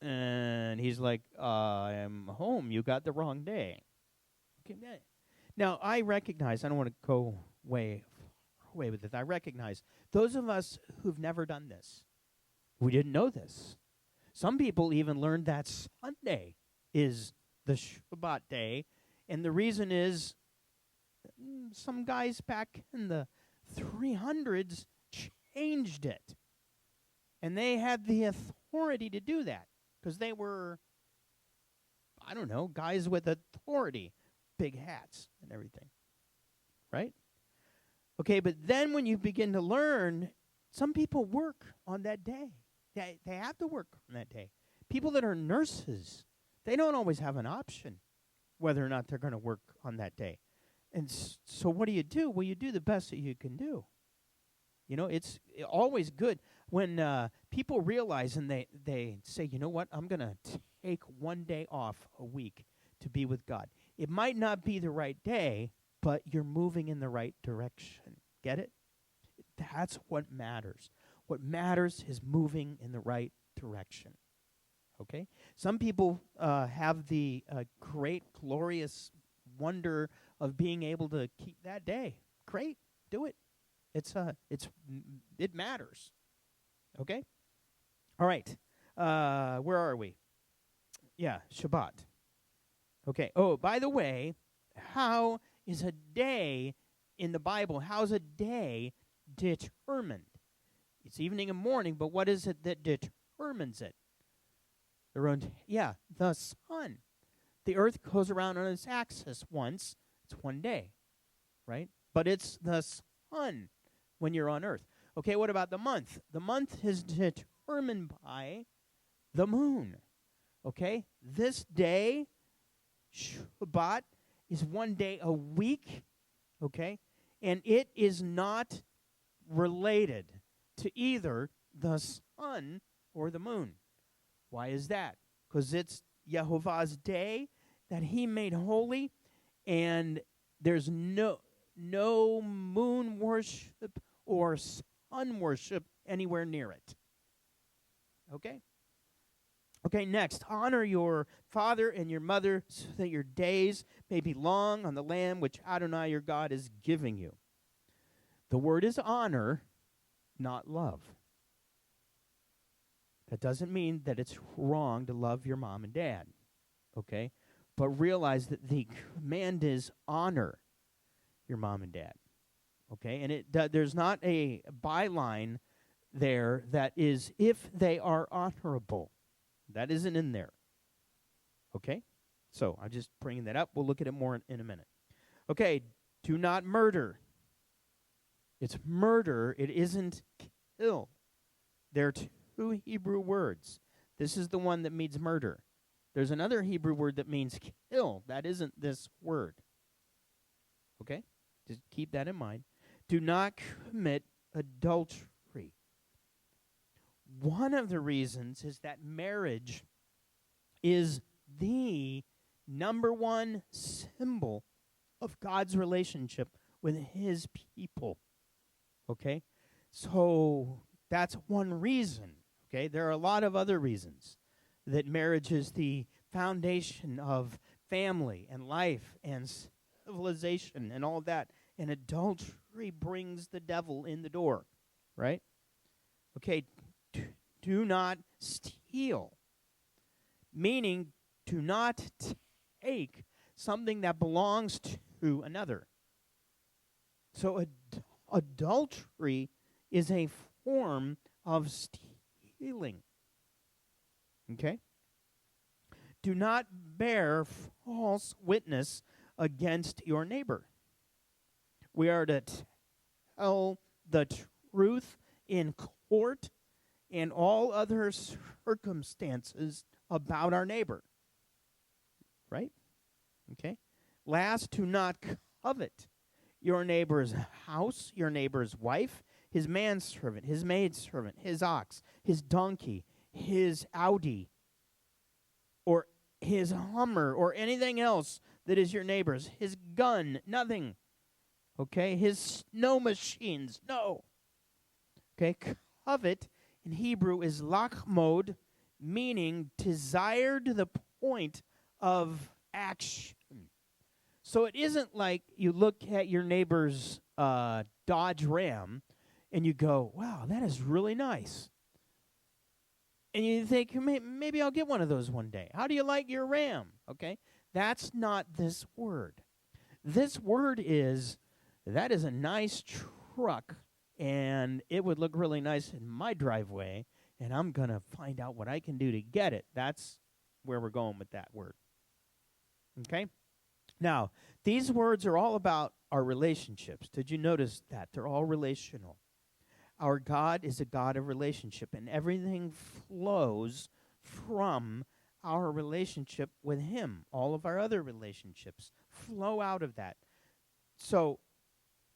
And he's like, I'm home. You got the wrong day. Okay. Now, I recognize, I don't want to go way with it. I recognize those of us who've never done this, we didn't know this. Some people even learned that Sunday is the Shabbat day, and the reason is some guys back in the 300s changed it. And they had the authority to do that because they were, I don't know, guys with authority, big hats and everything, right? Okay, but then when you begin to learn, some people work on that day. They have to work on that day. People that are nurses, they don't always have an option whether or not they're going to work on that day. And so what do? Well, you do the best that you can do. You know, it's always good when people realize and they say, you know what, I'm going to take one day off a week to be with God. It might not be the right day, but you're moving in the right direction. Get it? That's what matters. What matters is moving in the right direction. Okay? Some people have the great, glorious wonder of being able to keep that day. Great. Do it. It matters. Okay? All right. Where are we? Yeah, Shabbat. Okay. Oh, by the way, how is a day in the Bible, how's a day determined? It's evening and morning, but what is it that determines it? The sun. The earth goes around on its axis once. It's one day, right? But it's the sun when you're on earth. Okay, what about the month? The month is determined by the moon. Okay? This day, Shabbat, is one day a week. Okay? And it is not related to either the sun or the moon. Why is that? Because it's Yehovah's day that he made holy, and there's no moon worship or sun worship anywhere near it. Okay? Okay, next. Honor your father and your mother so that your days may be long on the land which Adonai your God is giving you. The word is honor, not love. That doesn't mean that it's wrong to love your mom and dad, okay? But realize that the command is honor your mom and dad, okay? And there's not a byline there that is if they are honorable. That isn't in there, okay? So I'm just bringing that up. We'll look at it more in a minute. Okay, do not murder. It's murder. It isn't kill. There are two Hebrew words. This is the one that means murder. There's another Hebrew word that means kill. That isn't this word. Okay? Just keep that in mind. Do not commit adultery. One of the reasons is that marriage is the number one symbol of God's relationship with his people. Okay? So that's one reason. Okay? There are a lot of other reasons that marriage is the foundation of family and life and civilization and all that. And adultery brings the devil in the door. Right? Okay, do not steal. Meaning, do not take something that belongs to another. So adultery is a form of stealing. Okay? do not bear false witness against your neighbor. We are to tell the truth in court and all other circumstances about our neighbor. Right? Okay? Last, to not covet your neighbor's house, your neighbor's wife, his manservant, his maidservant, his ox, his donkey, his Audi, or his Hummer, or anything else that is your neighbor's, his gun, nothing. Okay? His snow machines, no. Okay? Covet in Hebrew is lachmod, meaning desire to the point of action. So it isn't like you look at your neighbor's Dodge Ram and you go, wow, that is really nice. And you think, maybe I'll get one of those one day. How do you like your Ram? Okay? That's not this word. This word is, that is a nice truck, and it would look really nice in my driveway, and I'm going to find out what I can do to get it. That's where we're going with that word. Okay? Now, these words are all about our relationships. Did you notice that? They're all relational. Our God is a God of relationship, and everything flows from our relationship with Him. All of our other relationships flow out of that. So,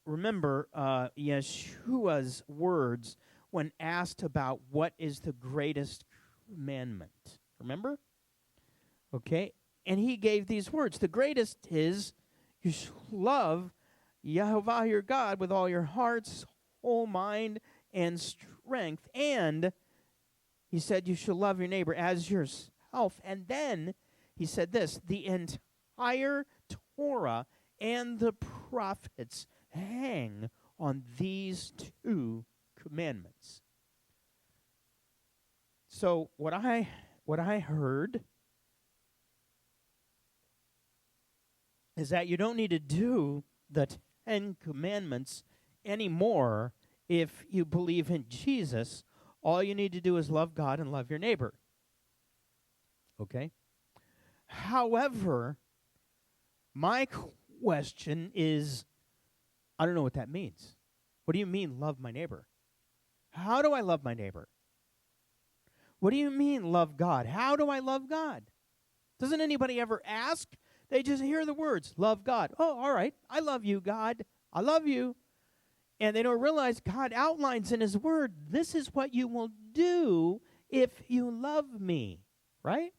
remember Yeshua's words when asked about what is the greatest commandment. Remember? Okay? And he gave these words. The greatest is, you shall love Yehovah your God with all your heart, soul, mind, and strength. And he said you shall love your neighbor as yourself. And then he said this, the entire Torah and the prophets hang on these two commandments. So what I heard is that you don't need to do the 10 Commandments anymore if you believe in Jesus. All you need to do is love God and love your neighbor. Okay? However, my question is, I don't know what that means. What do you mean, love my neighbor? How do I love my neighbor? What do you mean, love God? How do I love God? Doesn't anybody ever ask? They just hear the words, love God. Oh, all right, I love you, God. I love you. And they don't realize God outlines in His Word, this is what you will do if you love me, right?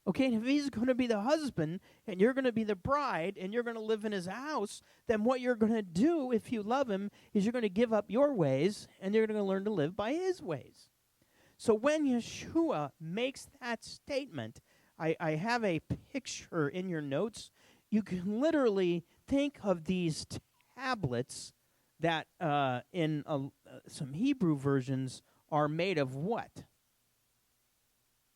Okay, and if He's going to be the husband, and you're going to be the bride, and you're going to live in His house, then what you're going to do if you love Him is you're going to give up your ways, and you're going to learn to live by His ways. So when Yeshua makes that statement, I have a picture in your notes. You can literally think of these tablets that in some Hebrew versions are made of what?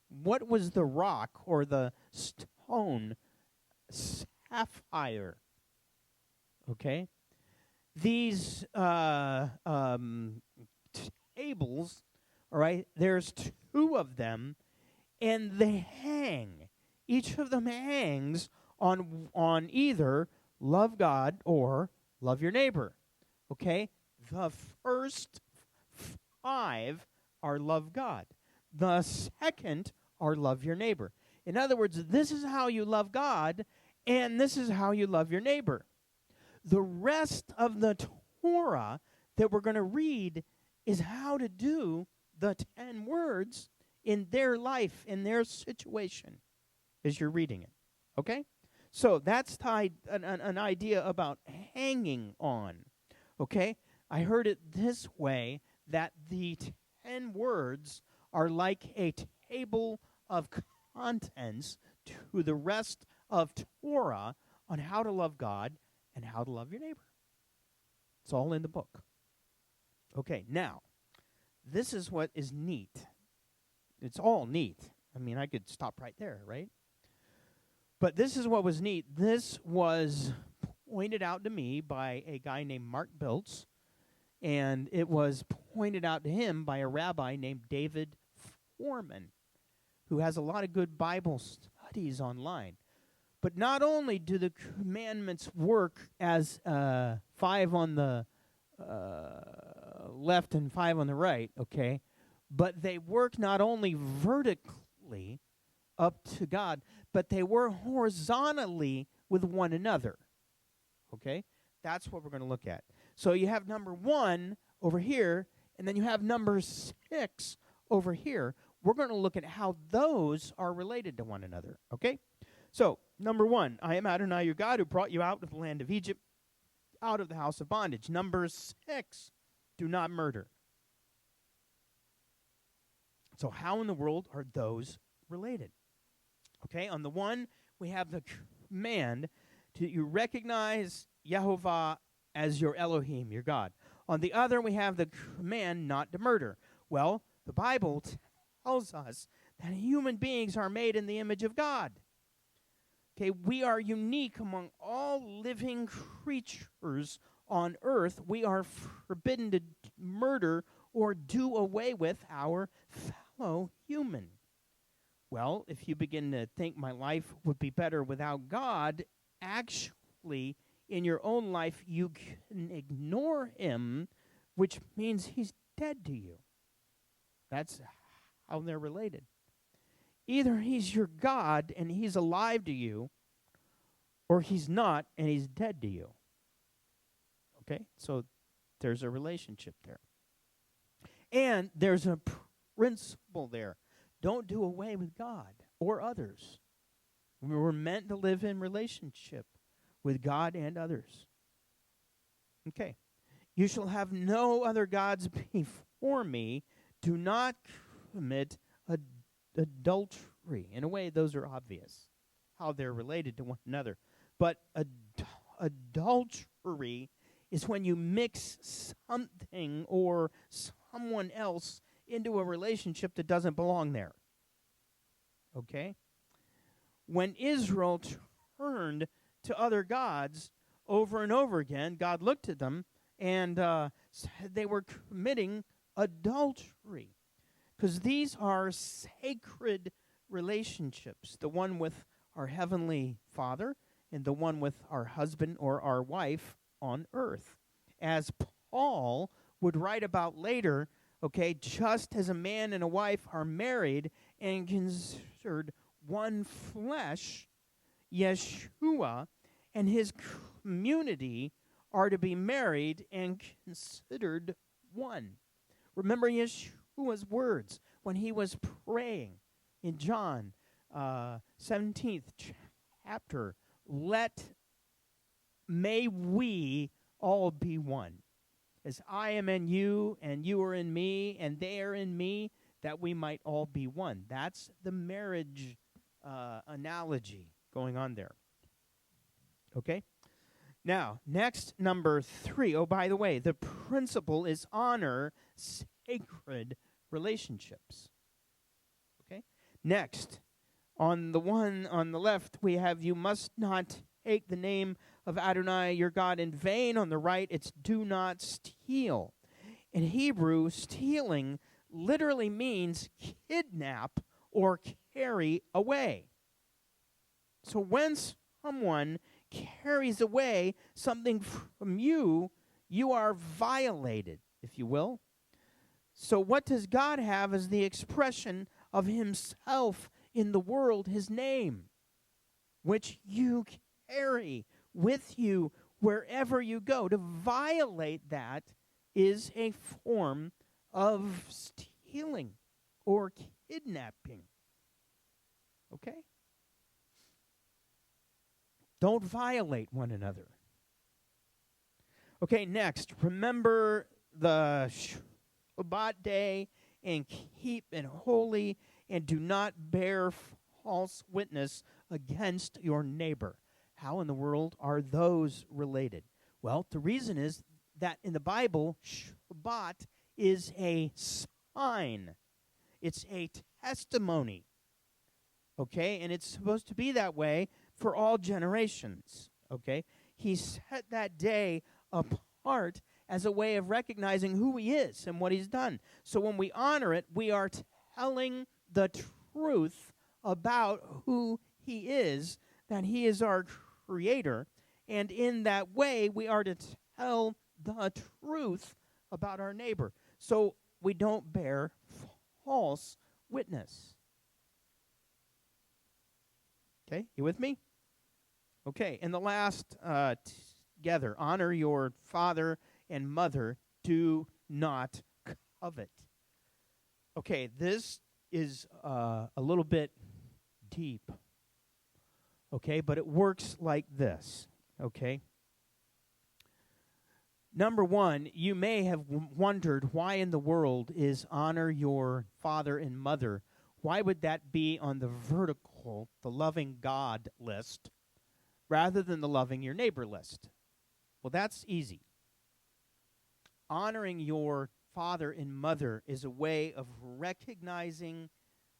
What was the rock or the stone? Sapphire. Okay? These tables, all right, there's two of them, and they hang. Each of them hangs on either love God or love your neighbor. Okay? The first 5 are love God. The second are love your neighbor. In other words, this is how you love God, and this is how you love your neighbor. The rest of the Torah that we're going to read is how to do the 10 words in their life, in their situation, as you're reading it. Okay? So that's tied an idea about hanging on. Okay? I heard it this way, that the 10 words are like a table of contents to the rest of Torah on how to love God and how to love your neighbor. It's all in the book. Okay, now, this is what is neat. It's all neat. I mean, I could stop right there, right? But this is what was neat. This was pointed out to me by a guy named Mark Biltz, and it was pointed out to him by a rabbi named David Foreman, who has a lot of good Bible studies online. But not only do the commandments work as 5 on the left and 5 on the right, okay, but they work not only vertically up to God, but they work horizontally with one another, okay? That's what we're going to look at. So you have number 1 over here, and then you have number 6 over here. We're going to look at how those are related to one another, okay? So, number 1, I am Adonai your God who brought you out of the land of Egypt, out of the house of bondage. Number 6, do not murder. So how in the world are those related? Okay, on the one, we have the command to you recognize Yehovah as your Elohim, your God. On the other, we have the command not to murder. Well, the Bible tells us that human beings are made in the image of God. Okay, we are unique among all living creatures on earth. We are forbidden to murder or do away with our fellow human. Well, if you begin to think my life would be better without God, actually, in your own life, you can ignore him, which means he's dead to you. That's how they're related. Either he's your God and he's alive to you, or he's not and he's dead to you. Okay? So there's a relationship there. And there's a principle there. Don't do away with God or others. We were meant to live in relationship with God and others. Okay. You shall have no other gods before me. Do not commit adultery. In a way, those are obvious, how they're related to one another. But adultery is when you mix something or someone else into a relationship that doesn't belong there. Okay? When Israel turned to other gods over and over again, God looked at them and said they were committing adultery. Because these are sacred relationships. The one with our Heavenly Father and the one with our husband or our wife on earth. As Paul would write about later, okay, just as a man and a wife are married and considered one flesh, Yeshua and his community are to be married and considered one. Remember Yeshua's words when he was praying in John 17th chapter, may we all be one. As I am in you, and you are in me, and they are in me, that we might all be one. That's the marriage analogy going on there. Okay? Now, next, number 3. Oh, by the way, the principle is honor sacred relationships. Okay? Next, on the one on the left, we have you must not take the name of Adonai your God in vain. On the right, it's do not steal. In Hebrew, stealing literally means kidnap or carry away. So when someone carries away something from you, you are violated, if you will. So what does God have as the expression of himself in the world, his name, which you carry with you wherever you go? To violate that is a form of stealing or kidnapping. Okay? Don't violate one another. Okay, next, remember the Shabbat day and keep it holy, and do not bear false witness against your neighbor. How in the world are those related? Well, the reason is that in the Bible, Shabbat is a sign. It's a testimony. Okay? And it's supposed to be that way for all generations. Okay? He set that day apart as a way of recognizing who he is and what he's done. So when we honor it, we are telling the truth about who he is, that he is our creator, and in that way we are to tell the truth about our neighbor, so we don't bear false witness. Okay, you with me? Okay, and the last together, honor your father and mother, do not covet. Okay, this is a little bit deep, okay, but it works like this, okay? Number one, you may have wondered why in the world is honor your father and mother? Why would that be on the vertical, the loving God list, rather than the loving your neighbor list? Well, that's easy. Honoring your father and mother is a way of recognizing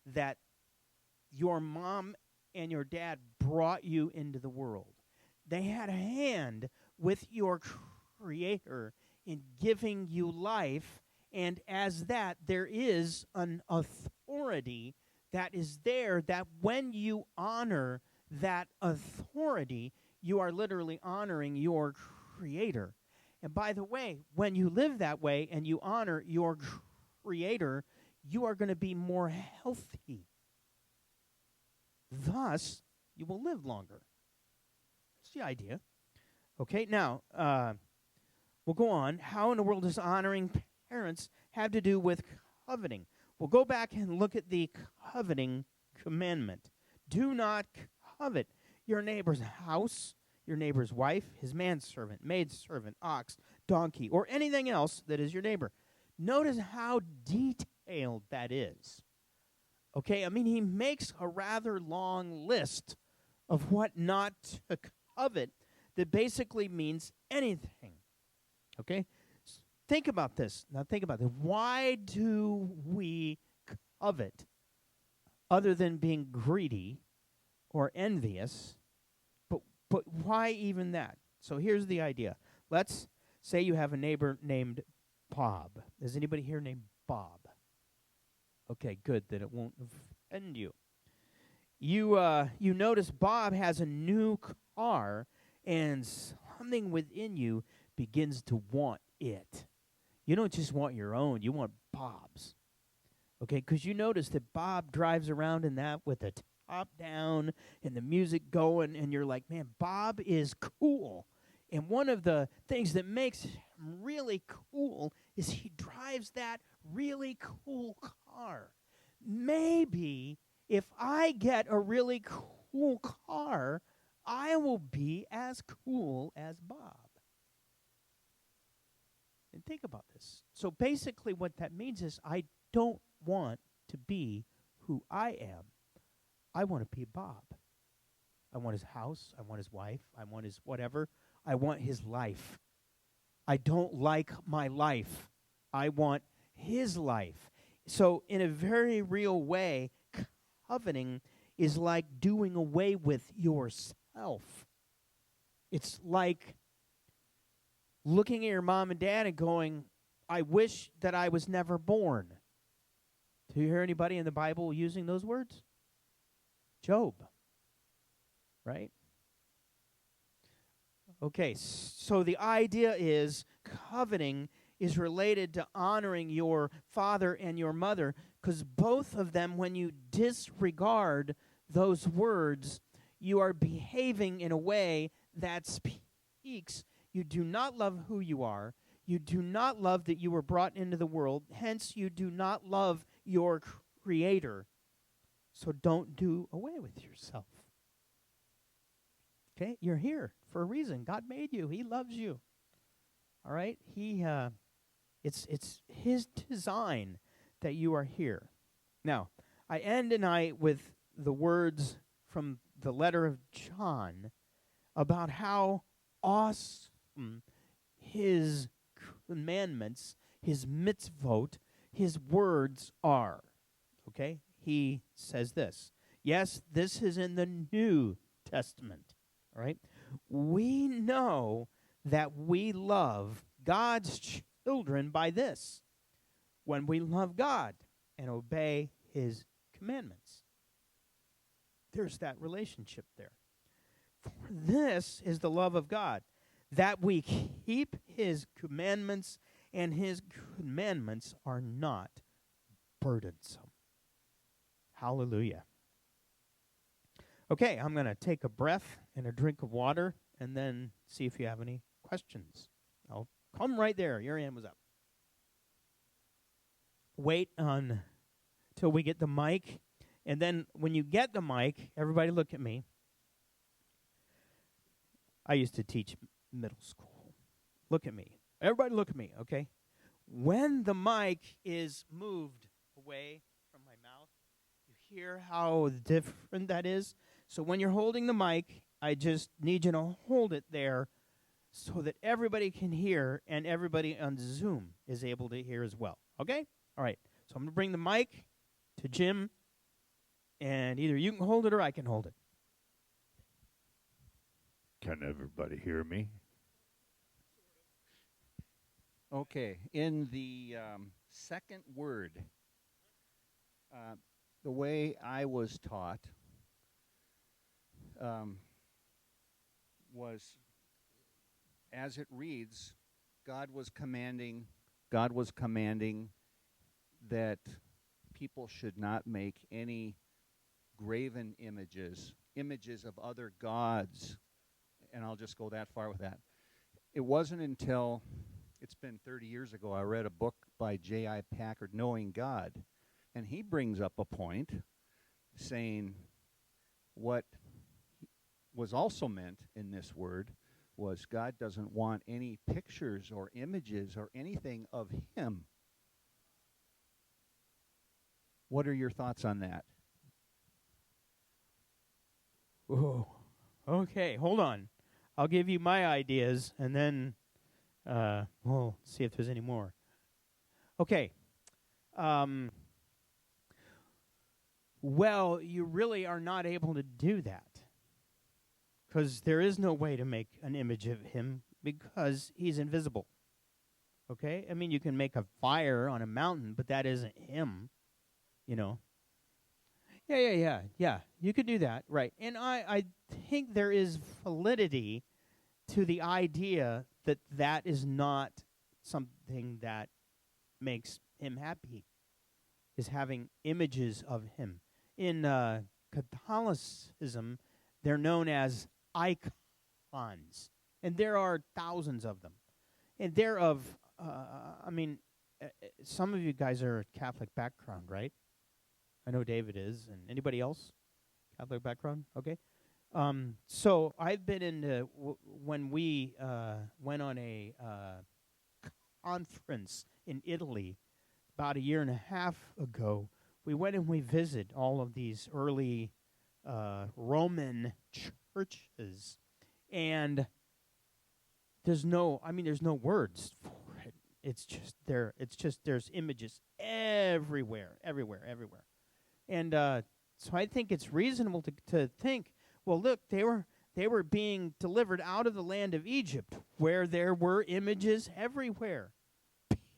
that your mom and your dad brought you into the world. They had a hand with your Creator in giving you life, and as that, there is an authority that is there, that when you honor that authority, you are literally honoring your Creator. And by the way, when you live that way and you honor your Creator, you are going to be more healthy. Thus, you will live longer. That's the idea. Okay, now, we'll go on. How in the world does honoring parents have to do with coveting? We'll go back and look at the coveting commandment. Do not covet your neighbor's house, your neighbor's wife, his manservant, maidservant, ox, donkey, or anything else that is your neighbor. Notice how detailed that is. Okay, I mean, he makes a rather long list of what not to covet that basically means anything. Okay? Think about this. Now think about this. Why do we covet other than being greedy or envious? But why even that? So here's the idea. Let's say you have a neighbor named Bob. Is anybody here named Bob? Okay, good, that it won't offend you. You notice Bob has a new car, and something within you begins to want it. You don't just want your own, you want Bob's. Okay, because you notice that Bob drives around in that with the top down and the music going, and you're like, man, Bob is cool. And one of the things that makes him really cool is he drives that really cool car. Maybe if I get a really cool car, I will be as cool as Bob. And think about this. So basically what that means is I don't want to be who I am. I want to be Bob. I want his house. I want his wife. I want his whatever. I want his life. I don't like my life. I want his life. So in a very real way, coveting is like doing away with yourself. It's like looking at your mom and dad and going, I wish that I was never born. Do you hear anybody in the Bible using those words? Job. Right? Okay, so the idea is coveting is related to honoring your father and your mother, because both of them, when you disregard those words, you are behaving in a way that speaks. You do not love who you are. You do not love that you were brought into the world. Hence, you do not love your Creator. So don't do away with yourself. Okay, you're here for a reason. God made you. He loves you. All right, it's His design that you are here. Now, I end tonight with the words from the letter of John about how awesome His commandments, His mitzvot, His words are. Okay, he says this. Yes, this is in the New Testament. All right? We know that we love God's children by this, when we love God and obey His commandments. there's that relationship there. For this is the love of God, that we keep his commandments, and his commandments are not burdensome. Hallelujah. Okay, I'm going to take a breath and a drink of water and then see if you have any questions. I'll come right there. Your hand was up. Wait till we get the mic, and then when you get the mic, everybody look at me. I used to teach middle school. Look at me. Everybody look at me, okay? When the mic is moved away from my mouth, you hear how different that is? So when you're holding the mic, I just need you to hold it there so that everybody can hear and everybody on Zoom is able to hear as well, okay? All right, so I'm going to bring the mic to Jim, and either you can hold it or I can hold it. Can everybody hear me? Okay, in the second word, the way I was taught was, as it reads, God was commanding that people should not make any graven images of other gods, and I'll just go that far with that. It wasn't until, it's been 30 years ago, I read a book by J.I. Packer, Knowing God, and he brings up a point saying what was also meant in this word was God doesn't want any pictures or images or anything of him. What are your thoughts on that? Whoa. Okay, hold on. I'll give you my ideas, and then we'll see if there's any more. Okay. Well, you really are not able to do that, because there is no way to make an image of him because he's invisible. Okay? I mean, you can make a fire on a mountain, but that isn't him, you know. Yeah. You could do that, right. And I think there is validity to the idea that that is not something that makes him happy, is having images of him. In Catholicism, they're known as icons, and there are thousands of them. And they're of, some of you guys are Catholic background, right? I know David is, and anybody else? Catholic background? Okay. So I've been in when we went on a conference in Italy about a year and a half ago. We went and we visited all of these early Roman churches, and there's no words for it. It's just there. It's just there's images everywhere. And so I think it's reasonable to think, well, look, they were being delivered out of the land of Egypt, where there were images everywhere.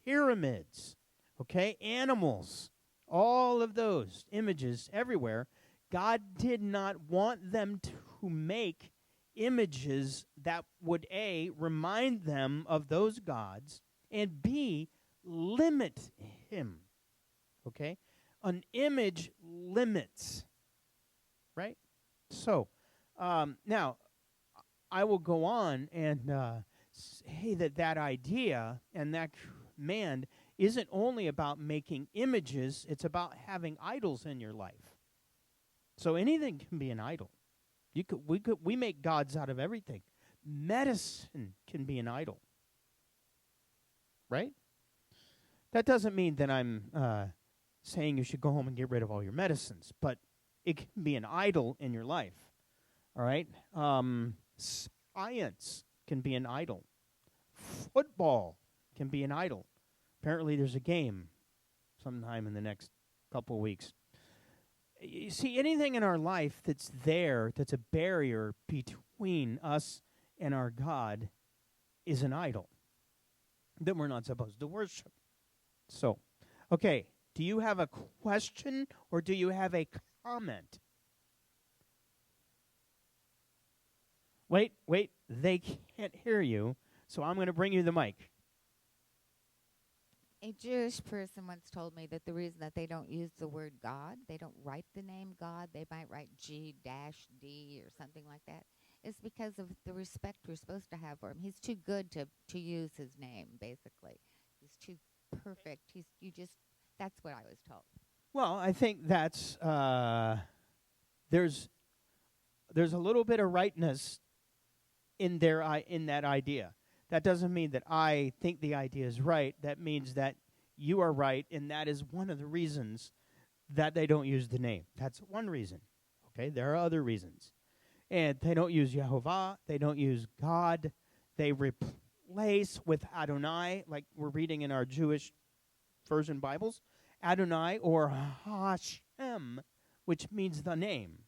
Pyramids, okay, animals, all of those images everywhere. God did not want them to make images that would, A, remind them of those gods, and B, limit him, okay? An image limits, right? So, now, I will go on and say that idea and that command isn't only about making images, it's about having idols in your life. So anything can be an idol. We make gods out of everything. Medicine can be an idol, right? That doesn't mean that I'm saying you should go home and get rid of all your medicines, but it can be an idol in your life, all right? Science can be an idol. Football can be an idol. Apparently there's a game sometime in the next couple of weeks. You see, anything in our life that's a barrier between us and our God, is an idol that we're not supposed to worship. So, okay. Do you have a question or do you have a comment? Wait, they can't hear you, so I'm going to bring you the mic. A Jewish person once told me that the reason that they don't use the word God, they don't write the name God, they might write G-D or something like that, is because of the respect we're supposed to have for him. He's too good to use his name, basically. He's too perfect. That's what I was told. Well, I think that's there's a little bit of rightness in that idea. That doesn't mean that I think the idea is right. That means that you are right, and that is one of the reasons that they don't use the name. That's one reason. Okay, there are other reasons. And they don't use Yehovah. They don't use God. They replace with Adonai, like we're reading in our Jewish version Bibles, Adonai or Hashem, which means the name.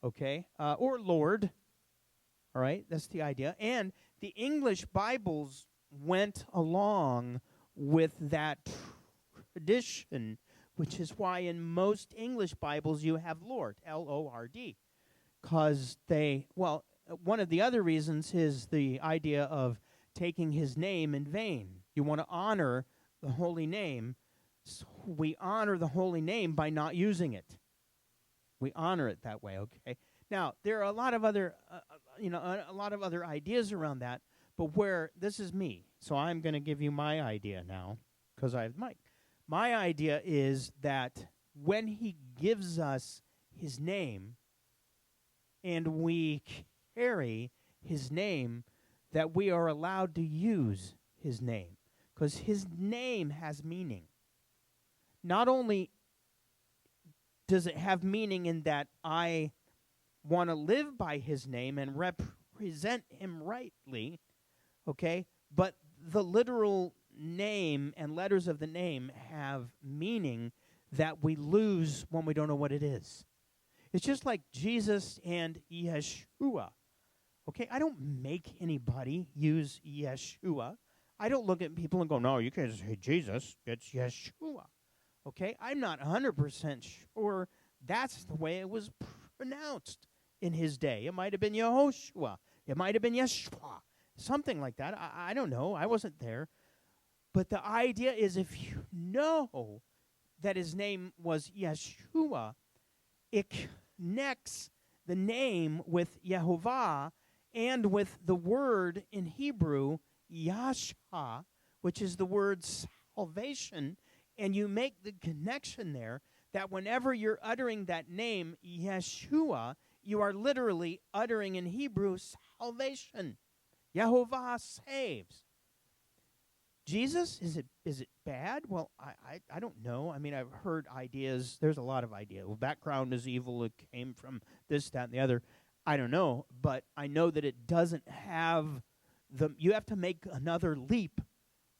Okay, or Lord. All right, that's the idea. And the English Bibles went along with that tradition, which is why in most English Bibles you have Lord, L-O-R-D, because one of the other reasons is the idea of taking his name in vain. You want to honor the holy name, so we honor the holy name by not using it. We honor it that way, okay? Now, there are a lot of other ideas around that, but where this is me, so I'm going to give you my idea now because I have the mic. My idea is that when he gives us his name and we carry his name, that we are allowed to use his name because his name has meaning. Not only does it have meaning in that I want to live by his name and represent him rightly, okay? But the literal name and letters of the name have meaning that we lose when we don't know what it is. It's just like Jesus and Yeshua, okay? I don't make anybody use Yeshua. I don't look at people and go, no, you can't say Jesus, it's Yeshua, okay? I'm not 100% sure that's the way it was pronounced in his day. It might have been Yehoshua. It might have been Yeshua. Something like that. I don't know. I wasn't there. But the idea is if you know that his name was Yeshua, it connects the name with Yehovah and with the word in Hebrew, Yashah, which is the word salvation, and you make the connection there that whenever you're uttering that name, Yeshua, you are literally uttering in Hebrew salvation. Yehovah saves. Jesus, is it bad? Well, I don't know. I mean, I've heard ideas. There's a lot of ideas. Well, background is evil. It came from this, that, and the other. I don't know. But I know that it doesn't have you have to make another leap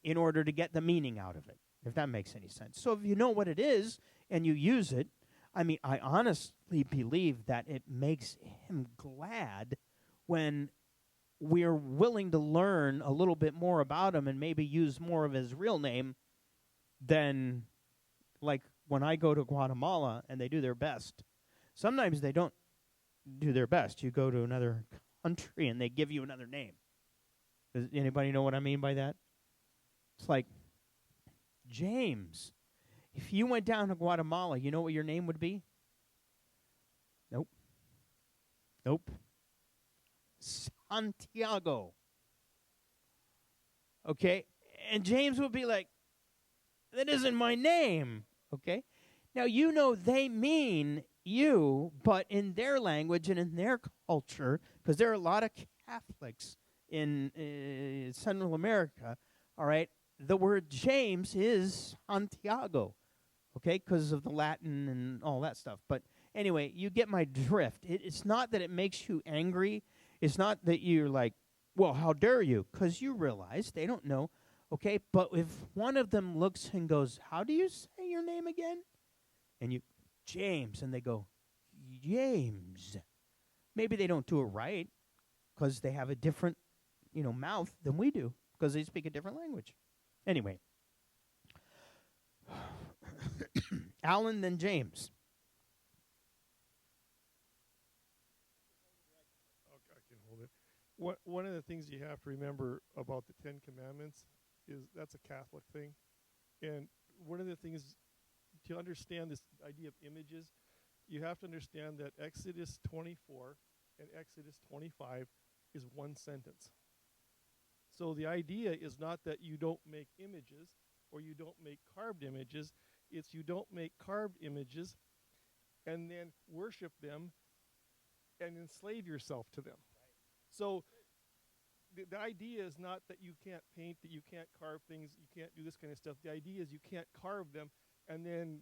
in order to get the meaning out of it, if that makes any sense. So if you know what it is and you use it, I mean, I honestly believe that it makes him glad when we're willing to learn a little bit more about him and maybe use more of his real name than, like, when I go to Guatemala and they do their best. Sometimes they don't do their best. You go to another country and they give you another name. Does anybody know what I mean by that? It's like James. If you went down to Guatemala, you know what your name would be? Nope. Santiago. Okay? And James would be like, that isn't my name. Okay? Now, you know they mean you, but in their language and in their culture, because there are a lot of Catholics in Central America, all right, the word James is Santiago, okay, because of the Latin and all that stuff. But anyway, you get my drift. It's not that it makes you angry. It's not that you're like, well, how dare you? Because you realize they don't know, okay? But if one of them looks and goes, how do you say your name again? And you, James, and they go, James. Maybe they don't do it right because they have a different, mouth than we do because they speak a different language. Anyway, Alan, then James. Okay, I can hold One of the things you have to remember about the Ten Commandments is that's a Catholic thing. And one of the things to understand this idea of images, you have to understand that Exodus 24 and Exodus 25 is one sentence. So the idea is not that you don't make images or you don't make carved images. It's you don't make carved images and then worship them and enslave yourself to them. So the idea is not that you can't paint, that you can't carve things, you can't do this kind of stuff. The idea is you can't carve them and then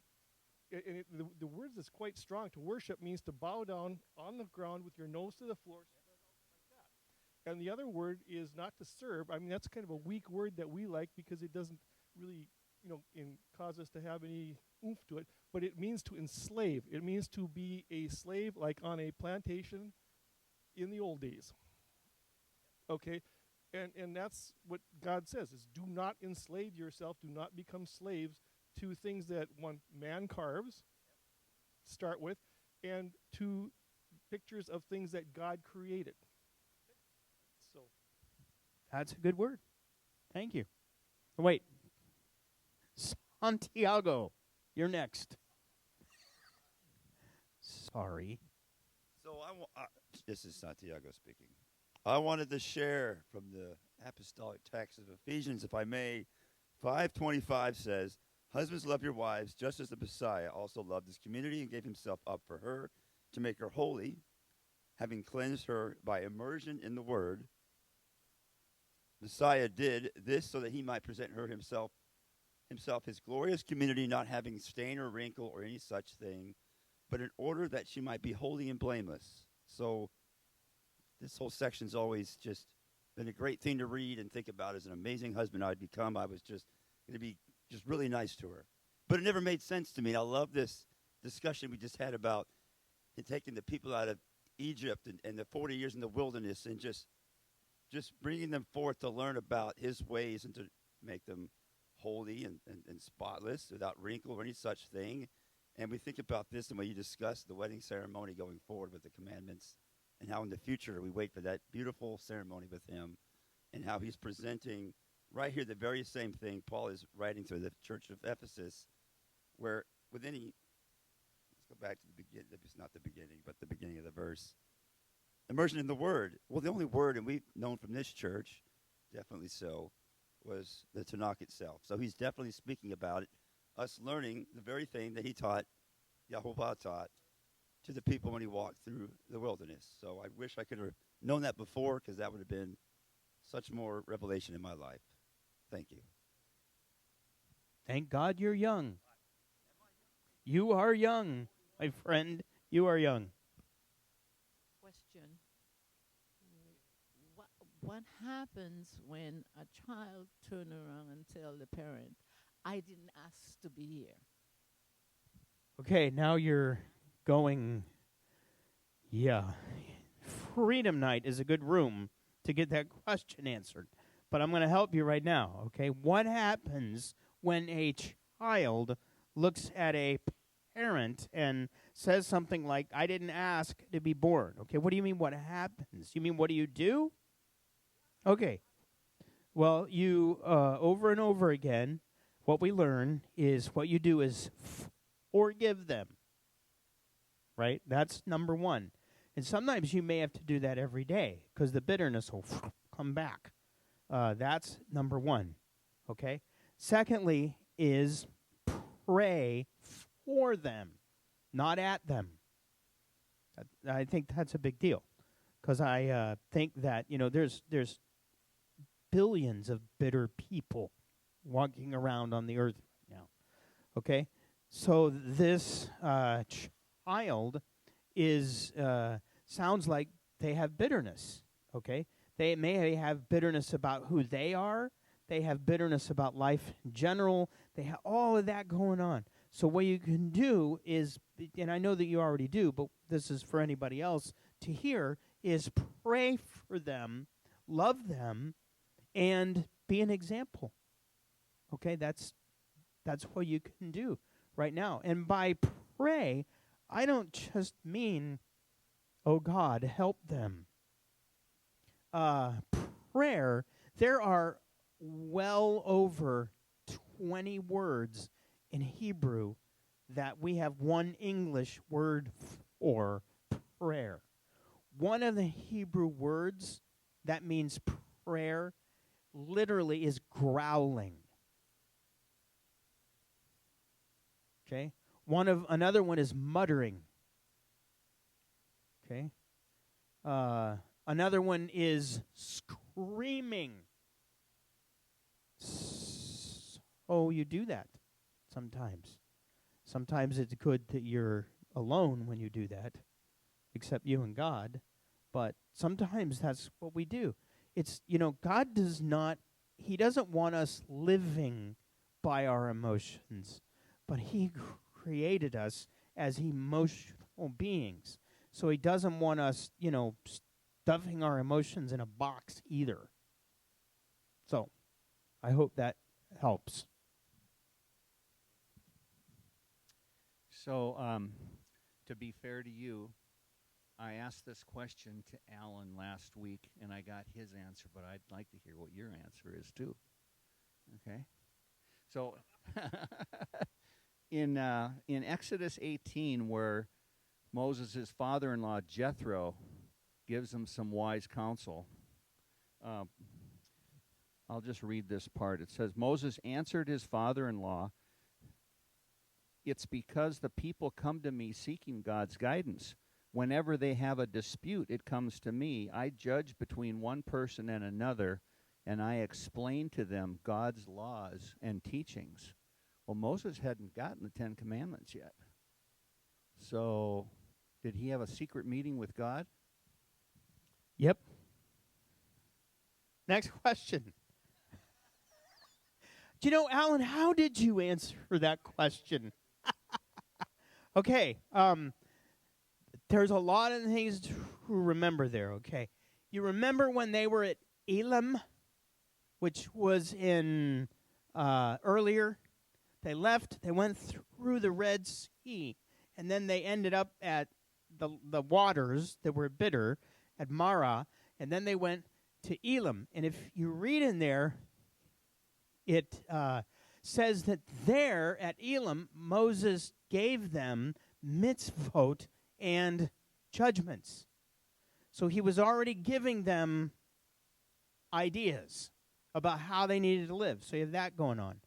the words is quite strong. To worship means to bow down on the ground with your nose to the floor, spread out like that. And the other word is not to serve. I mean, that's kind of a weak word that we like because it doesn't really, cause us to have any oomph to it. But it means to enslave. It means to be a slave, like on a plantation in the old days. Okay? And that's what God says, is do not enslave yourself. Do not become slaves to things that one man carves, start with, and to pictures of things that God created. So That's a good word. Thank you. Wait. Santiago, you're next. Sorry. So this is Santiago speaking. I wanted to share from the apostolic text of Ephesians, if I may. 5:25 says, "Husbands, love your wives, just as the Messiah also loved his community and gave himself up for her to make her holy, having cleansed her by immersion in the word." Messiah did this so that he might present her himself his glorious community, not having stain or wrinkle or any such thing, but in order that she might be holy and blameless. So this whole section's always just been a great thing to read and think about. As an amazing husband I'd become, I was just going to be just really nice to her. But it never made sense to me. And I love this discussion we just had about taking the people out of Egypt and the 40 years in the wilderness and just bringing them forth to learn about his ways and to make them holy and spotless, without wrinkle or any such thing. And we think about this and when you discuss the wedding ceremony going forward with the commandments, and how in the future we wait for that beautiful ceremony with him, and how he's presenting right here the very same thing Paul is writing to the church of Ephesus, where with any, let's go back to the beginning, it's not the beginning, but the beginning of the verse. Immersion in the word. Well, the only word, and we've known from this church, definitely so, was the Tanakh itself. So he's definitely speaking about it, us learning the very thing that he taught, Yahovah taught, to the people when he walked through the wilderness. So I wish I could have known that before, because that would have been such more revelation in my life. Thank you. Thank God you're young. You are young, my friend. You are young. Question. What happens when a child turn around and tell the parent, "I didn't ask to be here"? Okay, now you're going, Freedom Night is a good room to get that question answered. But I'm going to help you right now, okay? What happens when a child looks at a parent and says something like, "I didn't ask to be born"? Okay, what do you mean what happens? You mean what do you do? Okay. Well, you, over and over again, what we learn is what you do is forgive them. Right? That's number one. And sometimes you may have to do that every day because the bitterness will come back. That's number one. Okay? Secondly is pray for them, not at them. I think that's a big deal because I think that, there's billions of bitter people walking around on the earth right now. Okay? So this child is sounds like they have bitterness, okay? They may have bitterness about who they are. They have bitterness about life in general. They have all of that going on. So what you can do is, and I know that you already do, but this is for anybody else to hear, is pray for them, love them, and be an example. Okay, that's what you can do right now. And by pray, I don't just mean, "Oh God, help them." prayer, there are well over 20 words in Hebrew that we have one English word for prayer. One of the Hebrew words that means prayer literally is growling. Okay? Another one is muttering. Okay? Another one is screaming. Oh, you do that sometimes. Sometimes it's good that you're alone when you do that, except you and God. But sometimes that's what we do. It's, God He doesn't want us living by our emotions, but He created us as emotional beings. So He doesn't want us, stuffing our emotions in a box either. So I hope that helps. So, to be fair to you, I asked this question to Alan last week, and I got his answer, but I'd like to hear what your answer is, too. Okay? So, in Exodus 18, where Moses' father-in-law, Jethro, gives him some wise counsel, I'll just read this part. It says, Moses answered his father-in-law, "It's because the people come to me seeking God's guidance. Whenever they have a dispute, it comes to me. I judge between one person and another, and I explain to them God's laws and teachings." Well, Moses hadn't gotten the 10 Commandments yet. So, did he have a secret meeting with God? Yep. Next question. Do you know, Alan, how did you answer that question? Okay, there's a lot of things to remember there, okay? You remember when they were at Elim, which was in earlier? They left, they went through the Red Sea, and then they ended up at the waters that were bitter at Marah, and then they went to Elim. And if you read in there, it says that there at Elim, Moses gave them mitzvot and judgments. So he was already giving them ideas about how they needed to live. So you have that going on.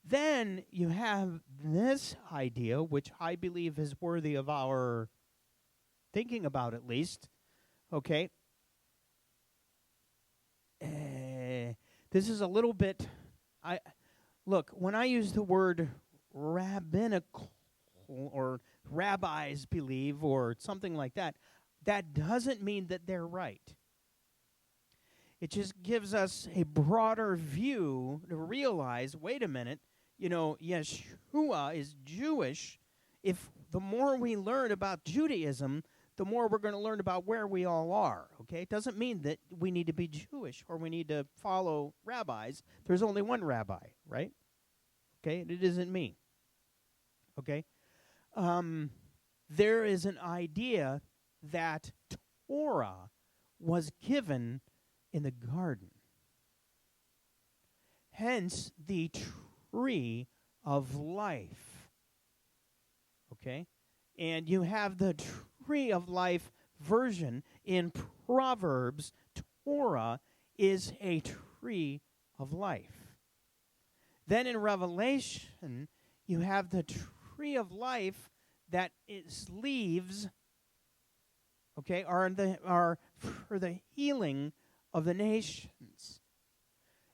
Then you have this idea, which I believe is worthy of our thinking about at least. Okay. This is a little bit... Look, when I use the word rabbinical or rabbis believe or something like that, that doesn't mean that they're right. It just gives us a broader view to realize, wait a minute, Yeshua is Jewish. If the more we learn about Judaism, the more we're going to learn about where we all are, okay? It doesn't mean that we need to be Jewish or we need to follow rabbis. There's only one rabbi, right? Okay, it isn't me, okay? There is an idea that Torah was given in the garden. Hence, the tree of life, okay? And you have the tree of life version in Proverbs. Torah is a tree of life. Then in Revelation, you have the tree of life that its leaves, okay, are for the healing of the nations.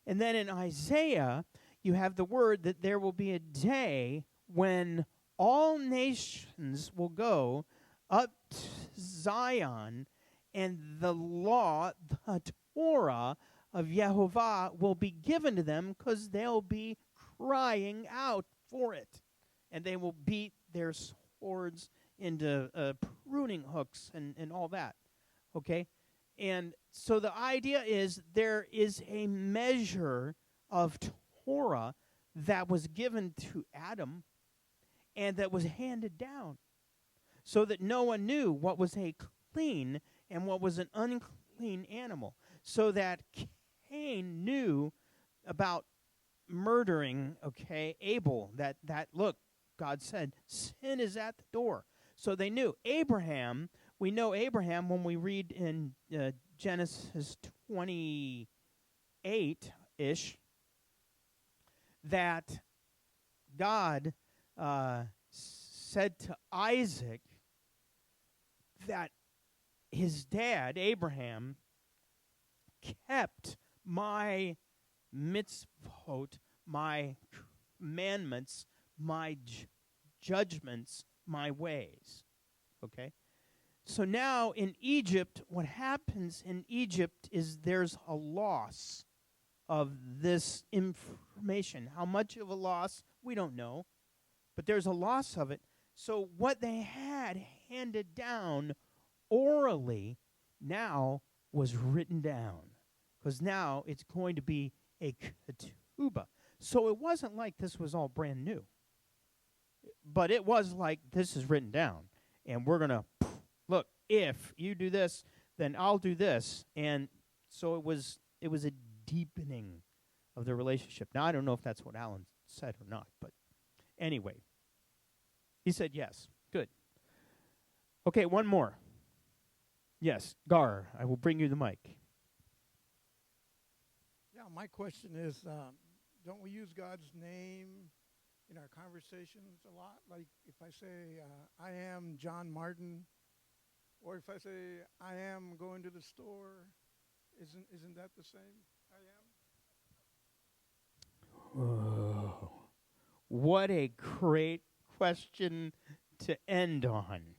And then in Isaiah, you have the word that there will be a day when all nations will go up to Zion, and the law, the Torah of Yehovah will be given to them because they'll be crying out for it. And they will beat their swords into pruning hooks and all that. Okay? And so the idea is there is a measure of Torah that was given to Adam and that was handed down so that no one knew what was a clean and what was an unclean animal. so that Cain knew about murdering, Abel, that look, God said, sin is at the door. So they knew. Abraham, we know Abraham when we read in Genesis 28-ish, that God said to Isaac that his dad, Abraham, kept my mitzvot, my commandments, my judgments, my ways. Okay? So now in Egypt, what happens in Egypt is there's a loss of this information. How much of a loss, we don't know, but there's a loss of it. So what they had handed down orally now was written down, because now it's going to be a ketubah. So it wasn't like this was all brand new, but it was like, this is written down, and we're going to, look, if you do this, then I'll do this. And so it was a deepening of the relationship. Now, I don't know if that's what Alan said or not, but anyway, he said yes. Good. Okay, one more. Yes, Gar, I will bring you the mic. Yeah, my question is, don't we use God's name in our conversations a lot? Like if I say, I am John Martin, or if I say, I am going to the store, isn't that the same? I am? Oh, what a great question to end on.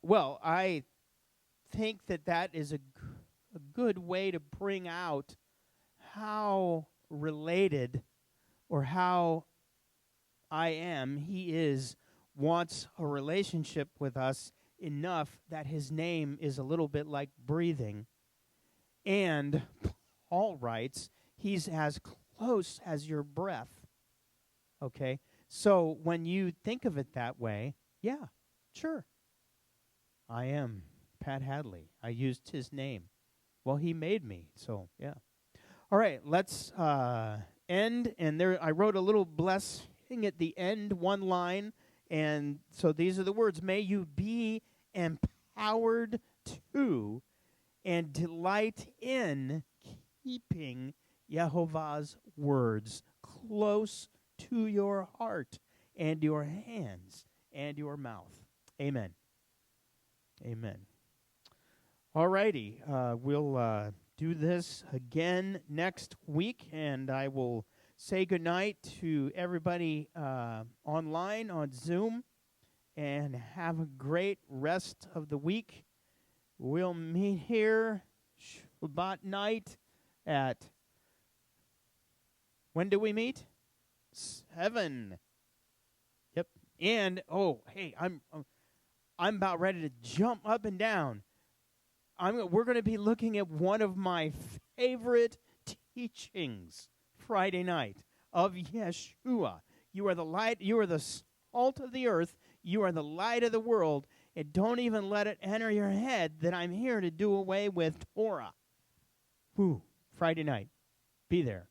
Well, I think that is a good way to bring out how related, or how he is, wants a relationship with us enough that his name is a little bit like breathing. And Paul writes, he's as close as your breath. Okay? So when you think of it that way, yeah, sure. I am Pat Hadley. I used his name. Well, he made me, so yeah. All right, let's end. And there, I wrote a little blessing at the end, one line. And so these are the words. May you be empowered to and delight in keeping Yehovah's words close to your heart and your hands and your mouth. Amen. Amen. All righty. We'll do this again next week, and I will say goodnight to everybody online on Zoom, and have a great rest of the week. We'll meet here Shabbat night at, when do we meet? 7. Yep. And, oh, hey, I'm about ready to jump up and down. We're going to be looking at one of my favorite teachings Friday night of Yeshua. You are the light, you are the salt of the earth, you are the light of the world, and don't even let it enter your head that I'm here to do away with Torah. Friday night. Be there.